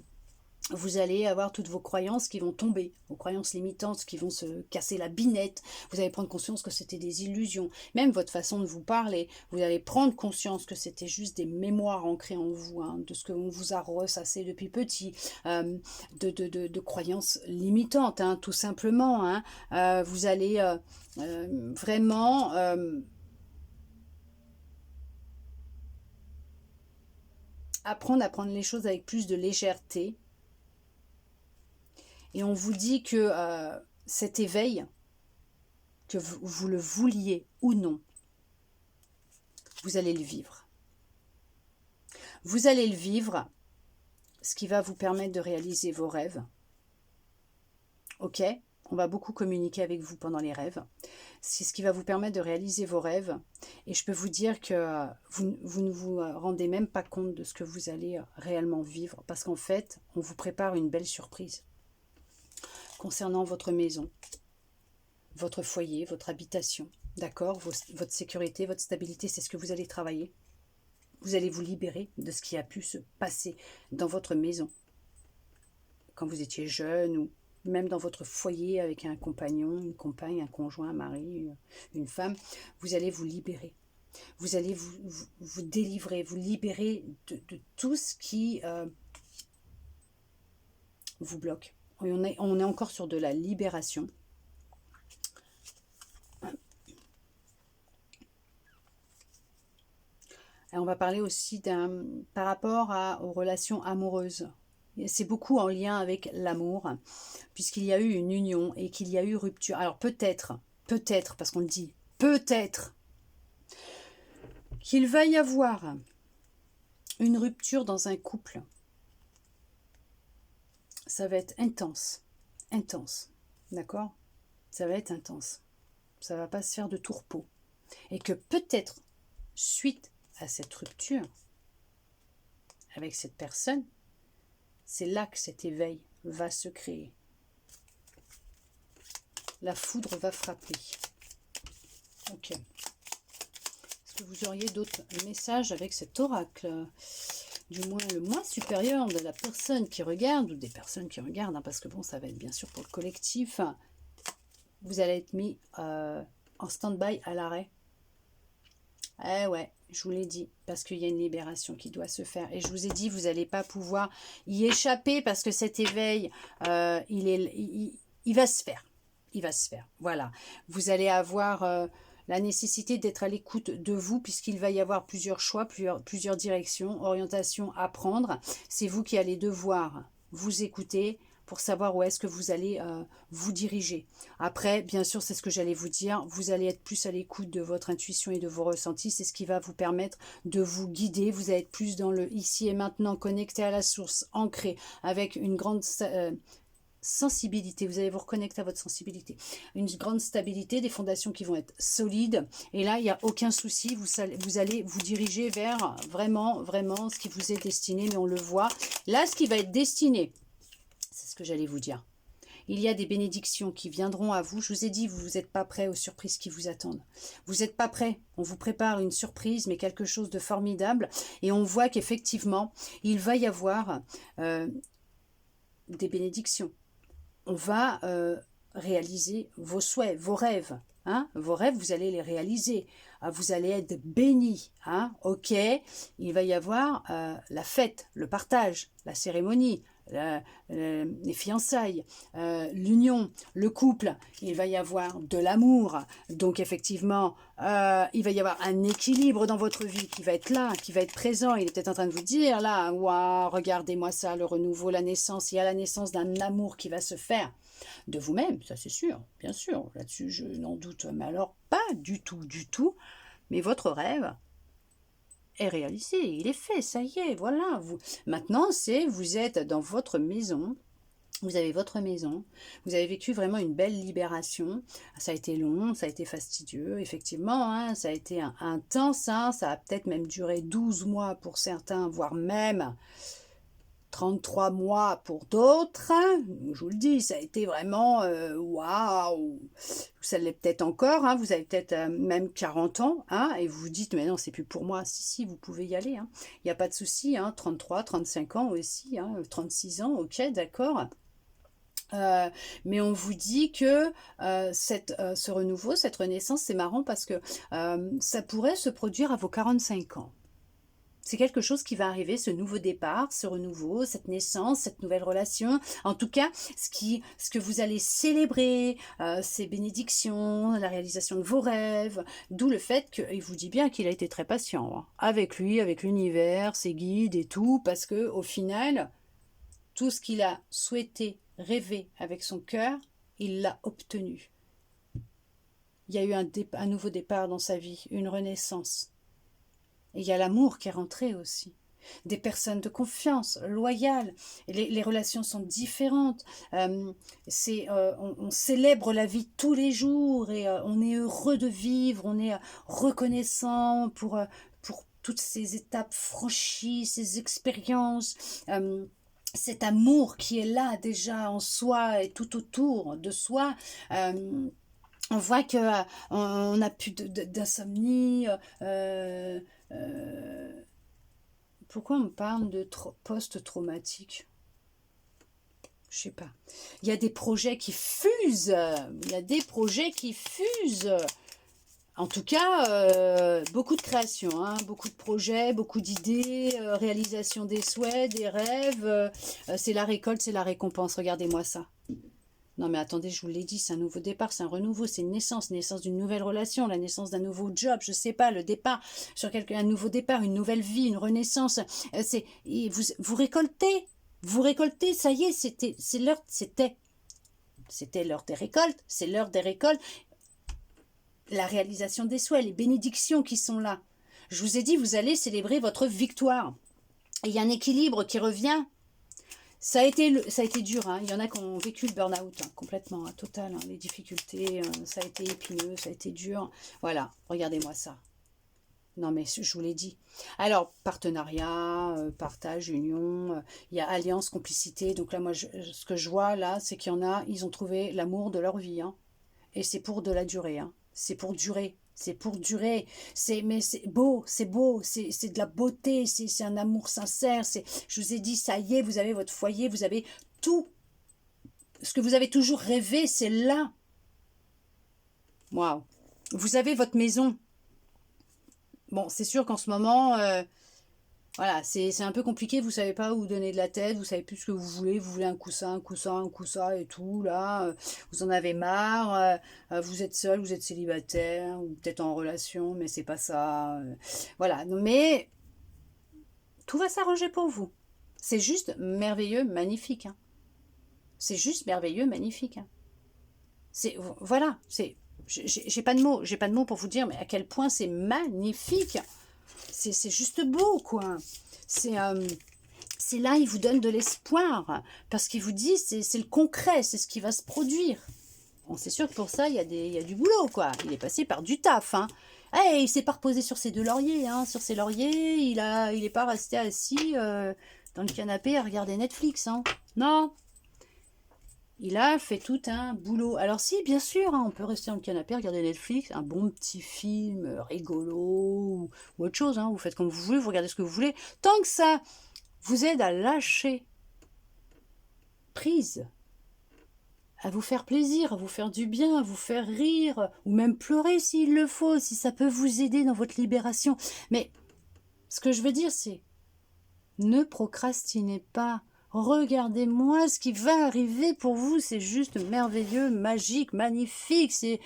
vous allez avoir toutes vos croyances qui vont tomber, vos croyances limitantes qui vont se casser la binette, vous allez prendre conscience que c'était des illusions, même votre façon de vous parler, vous allez prendre conscience que c'était juste des mémoires ancrées en vous, hein, de ce que l'on vous a ressassé depuis petit, de croyances limitantes, hein, tout simplement, hein, vous allez vraiment... apprendre à prendre les choses avec plus de légèreté. Et on vous dit que cet éveil, que vous le vouliez ou non, vous allez le vivre. Vous allez le vivre, ce qui va vous permettre de réaliser vos rêves. Ok? On va beaucoup communiquer avec vous pendant les rêves. C'est ce qui va vous permettre de réaliser vos rêves. Et je peux vous dire que vous ne vous rendez même pas compte de ce que vous allez réellement vivre. Parce qu'en fait, on vous prépare une belle surprise concernant votre maison, votre foyer, votre habitation. D'accord, votre sécurité, votre stabilité, c'est ce que vous allez travailler. Vous allez vous libérer de ce qui a pu se passer dans votre maison. Quand vous étiez jeune ou même dans votre foyer avec un compagnon, une compagne, un conjoint, un mari, une femme, vous allez vous libérer. Vous allez vous délivrer, vous libérer de tout ce qui vous bloque. Et on est encore sur de la libération. Et on va parler aussi par rapport aux relations amoureuses. C'est beaucoup en lien avec l'amour, puisqu'il y a eu une union et qu'il y a eu rupture. Alors peut-être, parce qu'on le dit, peut-être qu'il va y avoir une rupture dans un couple. Ça va être intense, d'accord? Ça va être intense. Ça va pas se faire de tourpeau. Et que peut-être, suite à cette rupture avec cette personne, c'est là que cet éveil va se créer. La foudre va frapper. Ok. Est-ce que vous auriez d'autres messages avec cet oracle? Du moins le moins supérieur de la personne qui regarde, ou des personnes qui regardent, hein, parce que bon, ça va être bien sûr pour le collectif. Vous allez être mis en stand-by à l'arrêt. Eh ouais, je vous l'ai dit, parce qu'il y a une libération qui doit se faire. Et je vous ai dit, vous n'allez pas pouvoir y échapper parce que cet éveil, il va se faire. Il va se faire, voilà. Vous allez avoir la nécessité d'être à l'écoute de vous puisqu'il va y avoir plusieurs choix, plusieurs directions, orientations à prendre. C'est vous qui allez devoir vous écouter pour savoir où est-ce que vous allez vous diriger. Après, bien sûr, c'est ce que j'allais vous dire, vous allez être plus à l'écoute de votre intuition et de vos ressentis, c'est ce qui va vous permettre de vous guider, vous allez être plus dans le ici et maintenant, connecté à la source, ancré, avec une grande sensibilité, vous allez vous reconnecter à votre sensibilité, une grande stabilité, des fondations qui vont être solides, et là, il n'y a aucun souci, vous allez vous diriger vers vraiment ce qui vous est destiné, mais on le voit. Là, ce qui va être destiné, c'est ce que j'allais vous dire. Il y a des bénédictions qui viendront à vous. Je vous ai dit, vous n'êtes pas prêts aux surprises qui vous attendent. Vous n'êtes pas prêts. On vous prépare une surprise, mais quelque chose de formidable. Et on voit qu'effectivement, il va y avoir des bénédictions. On va réaliser vos souhaits, vos rêves. Hein, vos rêves, vous allez les réaliser. Vous allez être bénis. Hein, ok, il va y avoir la fête, le partage, la cérémonie, les fiançailles, l'union, le couple, il va y avoir de l'amour, donc effectivement il va y avoir un équilibre dans votre vie qui va être là, qui va être présent. Il est peut-être en train de vous dire là, waouh, regardez-moi ça, le renouveau, la naissance, il y a la naissance d'un amour qui va se faire de vous-même, ça c'est sûr, bien sûr, là-dessus je n'en doute, mais alors pas du tout, mais votre rêve est réalisé, il est fait, ça y est, voilà. Maintenant, vous êtes dans votre maison, vous avez votre maison, vous avez vécu vraiment une belle libération. Ça a été long, ça a été fastidieux, effectivement, hein, ça a été intense, hein, ça a peut-être même duré 12 mois pour certains, voire même 33 mois pour d'autres. Je vous le dis, ça a été vraiment waouh. Ça l'est peut-être encore, hein, vous avez peut-être même 40 ans, hein, et vous vous dites, mais non, c'est plus pour moi. Si, vous pouvez y aller. Hein. Il n'y a pas de souci, hein, 33, 35 ans aussi, hein, 36 ans, ok, d'accord. Mais on vous dit que ce renouveau, cette renaissance, c'est marrant parce que ça pourrait se produire à vos 45 ans. C'est quelque chose qui va arriver, ce nouveau départ, ce renouveau, cette naissance, cette nouvelle relation. En tout cas, ce que vous allez célébrer, ces bénédictions, la réalisation de vos rêves, d'où le fait qu'il vous dit bien qu'il a été très patient, hein, avec lui, avec l'univers, ses guides et tout, parce que au final, tout ce qu'il a souhaité, rêvé avec son cœur, il l'a obtenu. Il y a eu un nouveau départ dans sa vie, une renaissance. Et il y a l'amour qui est rentré aussi. des personnes de confiance, loyales. Et les relations sont différentes. On célèbre la vie tous les jours et on est heureux de vivre, on est reconnaissant pour toutes ces étapes franchies, ces expériences. Cet amour qui est là déjà en soi et tout autour de soi. On voit que on n'a plus d'insomnie. Pourquoi on parle de post-traumatique? Je sais pas. Il y a des projets qui fusent. Il y a des projets qui fusent. En tout cas, beaucoup de créations, hein, beaucoup de projets, beaucoup d'idées, réalisation des souhaits, des rêves. C'est la récolte, c'est la récompense. Regardez-moi ça. Non mais attendez, je vous l'ai dit, c'est un nouveau départ, c'est un renouveau, c'est une naissance d'une nouvelle relation, la naissance d'un nouveau job, je sais pas, le départ sur un nouveau départ, une nouvelle vie, une renaissance. Vous récoltez, ça y est, c'était l'heure des récoltes, c'est l'heure des récoltes. La réalisation des souhaits, les bénédictions qui sont là. Je vous ai dit, vous allez célébrer votre victoire. Et il y a un équilibre qui revient. Ça a été dur, hein. Il y en a qui ont vécu le burn-out, hein, complètement, hein, total, hein, les difficultés, ça a été épineux, ça a été dur. Voilà, regardez-moi ça. Non mais je vous l'ai dit. Alors, partenariat, partage, union, il y a alliance, complicité. Donc là, moi, ce que je vois là, c'est qu'il y en a, ils ont trouvé l'amour de leur vie, hein. Et c'est pour de la durée, hein. C'est pour durer. C'est pour durer, mais c'est beau, c'est de la beauté, c'est un amour sincère. Je vous ai dit, ça y est, vous avez votre foyer, vous avez tout. Ce que vous avez toujours rêvé, c'est là. Waouh. Vous avez votre maison. Bon, c'est sûr qu'en ce moment, voilà, c'est un peu compliqué, vous savez pas où donner de la tête, vous savez plus ce que vous voulez un coussin et tout, là, vous en avez marre, vous êtes seul, vous êtes célibataire, ou peut-être en relation, mais c'est pas ça, voilà, mais tout va s'arranger pour vous. C'est juste merveilleux, magnifique, hein. C'est juste merveilleux, magnifique, hein. Voilà, j'ai pas de mots pour vous dire, mais à quel point c'est magnifique. C'est juste beau, quoi. C'est là, il vous donne de l'espoir, parce qu'il vous dit, c'est le concret, c'est ce qui va se produire. Bon, c'est sûr que pour ça, il y a du boulot, quoi. Il est passé par du taf, hein. Hey, il s'est pas reposé sur ses deux lauriers, hein. Sur ses lauriers, il est pas resté assis dans le canapé à regarder Netflix, hein. Non. Il a fait tout un boulot. Alors si, bien sûr, hein, on peut rester dans le canapé, regarder Netflix, un bon petit film rigolo ou autre chose. Hein, vous faites comme vous voulez, vous regardez ce que vous voulez. Tant que ça vous aide à lâcher prise, à vous faire plaisir, à vous faire du bien, à vous faire rire, ou même pleurer s'il le faut, si ça peut vous aider dans votre libération. Mais ce que je veux dire, c'est ne procrastinez pas. Regardez-moi ce qui va arriver pour vous, c'est juste merveilleux, magique, magnifique, il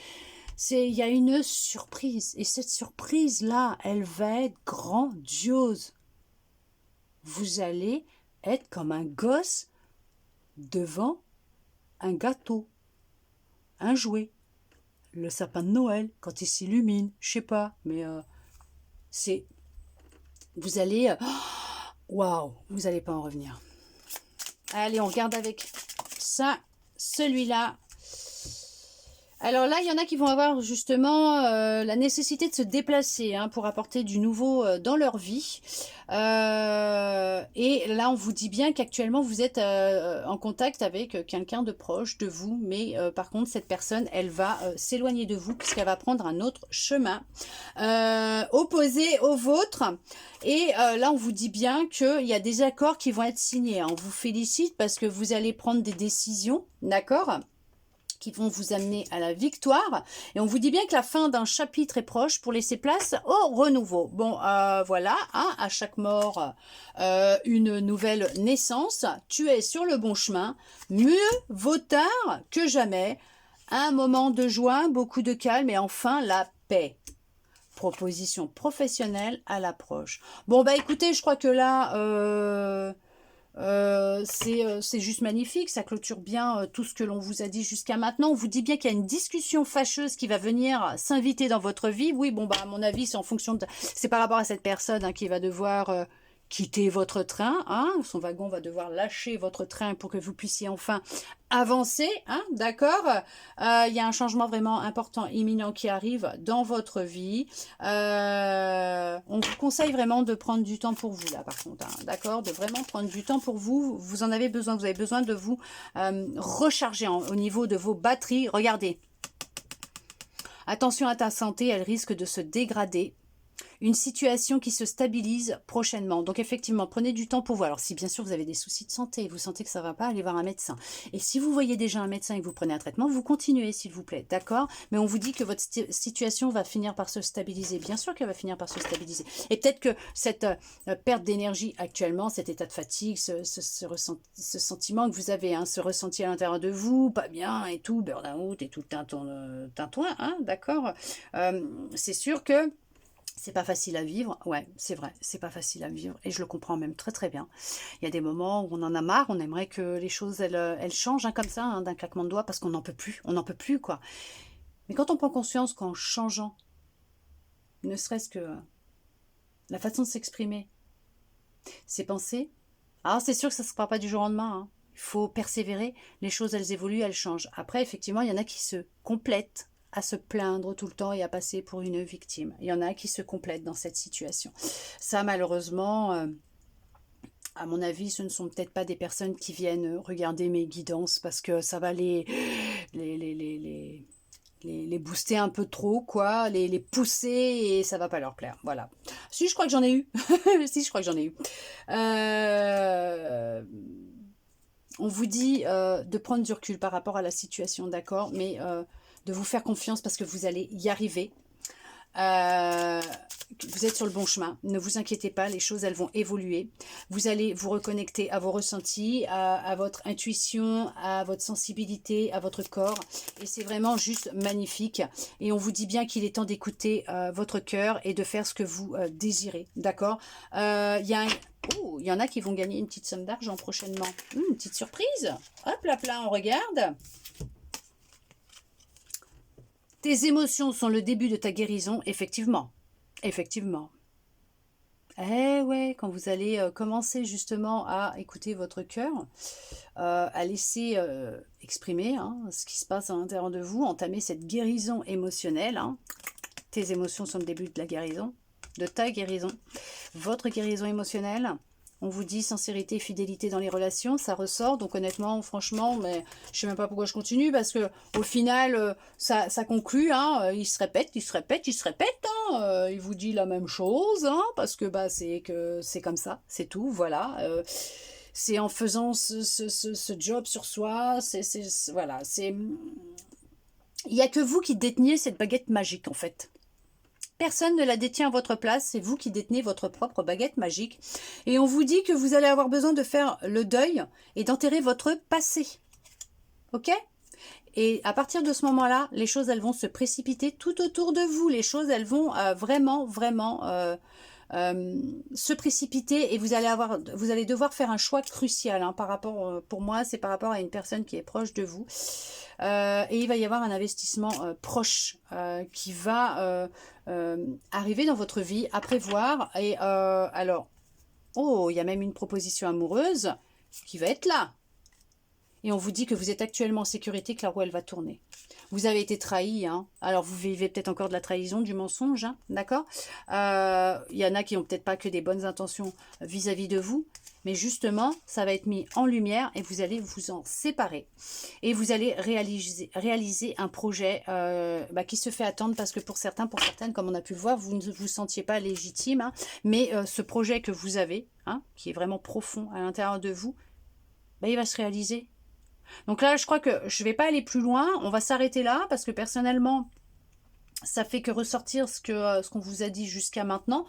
y a une surprise, et cette surprise-là, elle va être grandiose. Vous allez être comme un gosse devant un gâteau, un jouet, le sapin de Noël, quand il s'illumine, je sais pas, mais vous allez, waouh, vous n'allez pas en revenir. Allez, on regarde avec ça, celui-là. Alors là, il y en a qui vont avoir justement la nécessité de se déplacer hein, pour apporter du nouveau dans leur vie. Et là, on vous dit bien qu'actuellement, vous êtes en contact avec quelqu'un de proche de vous. Mais par contre, cette personne, elle va s'éloigner de vous puisqu'elle va prendre un autre chemin opposé au vôtre. Et là, on vous dit bien qu'il y a des accords qui vont être signés. On vous félicite parce que vous allez prendre des décisions, d'accord ? Qui vont vous amener à la victoire. Et on vous dit bien que la fin d'un chapitre est proche pour laisser place au renouveau. Bon, voilà, hein, à chaque mort, une nouvelle naissance. Tu es sur le bon chemin. Mieux vaut tard que jamais. Un moment de joie, beaucoup de calme et enfin la paix. Proposition professionnelle à l'approche. Bon, bah écoutez, je crois que là... c'est juste magnifique, ça clôture bien tout ce que l'on vous a dit jusqu'à maintenant. On vous dit bien qu'il y a une discussion fâcheuse qui va venir s'inviter dans votre vie. Oui, bon, bah à mon avis, c'est en fonction de... C'est par rapport à cette personne hein, qui va devoir quitter votre train, hein, son wagon va devoir lâcher votre train pour que vous puissiez enfin avancer, hein, d'accord. Il y a un changement vraiment important, imminent qui arrive dans votre vie. On vous conseille vraiment de prendre du temps pour vous, là, par contre, hein, d'accord, de vraiment prendre du temps pour vous. Vous en avez besoin, vous avez besoin de vous recharger au niveau de vos batteries. Regardez, attention à ta santé, elle risque de se dégrader. Une situation qui se stabilise prochainement. Donc effectivement, prenez du temps pour vous. Alors si bien sûr vous avez des soucis de santé, vous sentez que ça ne va pas, allez voir un médecin. Et si vous voyez déjà un médecin et que vous prenez un traitement, vous continuez s'il vous plaît, d'accord? Mais on vous dit que votre situation va finir par se stabiliser. Bien sûr qu'elle va finir par se stabiliser. Et peut-être que cette perte d'énergie actuellement, cet état de fatigue, ce sentiment que vous avez, hein, ce ressenti à l'intérieur de vous, pas bien et tout, burn-out et tout le tintouin, hein, d'accord? C'est sûr que c'est pas facile à vivre, ouais, c'est vrai, c'est pas facile à vivre, et je le comprends même très très bien. Il y a des moments où on en a marre, on aimerait que les choses, elles changent, hein, comme ça, hein, d'un claquement de doigts, parce qu'on n'en peut plus, on n'en peut plus, quoi. Mais quand on prend conscience qu'en changeant, ne serait-ce que la façon de s'exprimer, ses pensées, alors c'est sûr que ça ne se fera pas du jour au lendemain, hein. Il faut persévérer, les choses, elles évoluent, elles changent. Après, effectivement, il y en a qui se complètent, à se plaindre tout le temps et à passer pour une victime. Il y en a qui se complètent dans cette situation. Ça, malheureusement, à mon avis, ce ne sont peut-être pas des personnes qui viennent regarder mes guidances parce que ça va les booster un peu trop, quoi, les pousser et ça va pas leur plaire. Voilà. Si, je crois que j'en ai eu. Si, je crois que j'en ai eu. On vous dit de prendre du recul par rapport à la situation, d'accord, mais de vous faire confiance parce que vous allez y arriver. Vous êtes sur le bon chemin, ne vous inquiétez pas, les choses elles vont évoluer. Vous allez vous reconnecter à vos ressentis, à votre intuition, à votre sensibilité, à votre corps, et c'est vraiment juste magnifique. Et on vous dit bien qu'il est temps d'écouter votre cœur et de faire ce que vous désirez, d'accord. Il y en a qui vont gagner une petite somme d'argent prochainement, une petite surprise. Hop là, on regarde. Tes émotions sont le début de ta guérison, effectivement. Effectivement. Eh ouais, quand vous allez commencer justement à écouter votre cœur, à laisser exprimer, hein, ce qui se passe à l'intérieur de vous, entamer cette guérison émotionnelle. Hein. Tes émotions sont le début de la guérison, de ta guérison, votre guérison émotionnelle. On vous dit sincérité et fidélité dans les relations, ça ressort. Donc honnêtement, franchement, mais je sais même pas pourquoi je continue parce que au final, ça conclut. Hein, il se répète. Hein, il vous dit la même chose, hein, parce que bah c'est comme ça, c'est tout. Voilà. C'est en faisant ce job sur soi. Voilà. Il y a que vous qui déteniez cette baguette magique en fait. Personne ne la détient à votre place, c'est vous qui détenez votre propre baguette magique. Et on vous dit que vous allez avoir besoin de faire le deuil et d'enterrer votre passé. Ok ? Et à partir de ce moment-là, les choses, elles vont se précipiter tout autour de vous. Les choses, elles vont vraiment se précipiter et vous allez devoir faire un choix crucial. Hein, par rapport, pour moi, c'est par rapport à une personne qui est proche de vous. Et il va y avoir un investissement proche qui va arriver dans votre vie à prévoir. Et alors, oh, il y a même une proposition amoureuse qui va être là. Et on vous dit que vous êtes actuellement en sécurité, que la roue, elle va tourner. Vous avez été trahi, hein. Alors vous vivez peut-être encore de la trahison, du mensonge, hein, d'accord. Il y en a qui n'ont peut-être pas que des bonnes intentions vis-à-vis de vous, mais justement, ça va être mis en lumière et vous allez vous en séparer. Et vous allez réaliser un projet qui se fait attendre parce que pour certaines, comme on a pu le voir, vous ne vous sentiez pas légitime, hein, mais ce projet que vous avez, hein, qui est vraiment profond à l'intérieur de vous, il va se réaliser. Donc là, je crois que je ne vais pas aller plus loin. On va s'arrêter là parce que personnellement, ça fait que ressortir ce qu'on vous a dit jusqu'à maintenant.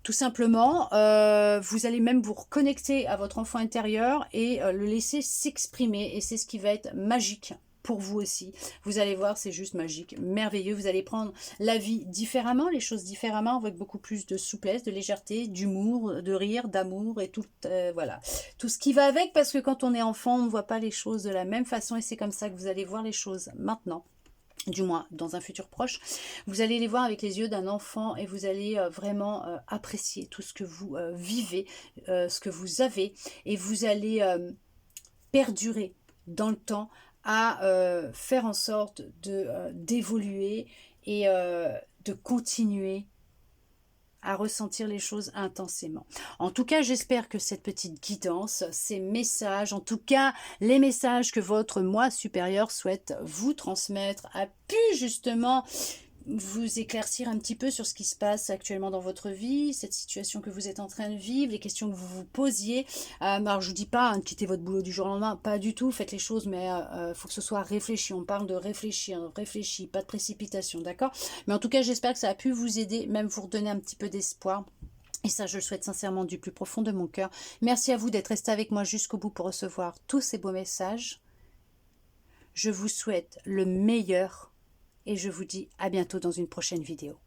Tout simplement, vous allez même vous reconnecter à votre enfant intérieur et le laisser s'exprimer. Et c'est ce qui va être magique pour vous aussi. Vous allez voir, c'est juste magique, merveilleux. Vous allez prendre la vie différemment, les choses différemment, avec beaucoup plus de souplesse, de légèreté, d'humour, de rire, d'amour et tout, voilà. Tout ce qui va avec, parce que quand on est enfant, on ne voit pas les choses de la même façon et c'est comme ça que vous allez voir les choses maintenant. du moins dans un futur proche, vous allez les voir avec les yeux d'un enfant et vous allez vraiment apprécier tout ce que vous vivez, ce que vous avez, et vous allez perdurer dans le temps à faire en sorte de d'évoluer et de continuer à ressentir les choses intensément. En tout cas, j'espère que cette petite guidance, ces messages, en tout cas les messages que votre moi supérieur souhaite vous transmettre, a pu justement vous éclaircir un petit peu sur ce qui se passe actuellement dans votre vie, cette situation que vous êtes en train de vivre, les questions que vous vous posiez. Alors je vous dis pas de quitter votre boulot du jour au lendemain, pas du tout, faites les choses, mais faut que ce soit réfléchi. On parle de réfléchir, réfléchi, pas de précipitation, d'accord? Mais en tout cas, j'espère que ça a pu vous aider, même vous redonner un petit peu d'espoir. Et ça, je le souhaite sincèrement du plus profond de mon cœur. Merci à vous d'être resté avec moi jusqu'au bout pour recevoir tous ces beaux messages. Je vous souhaite le meilleur et je vous dis à bientôt dans une prochaine vidéo.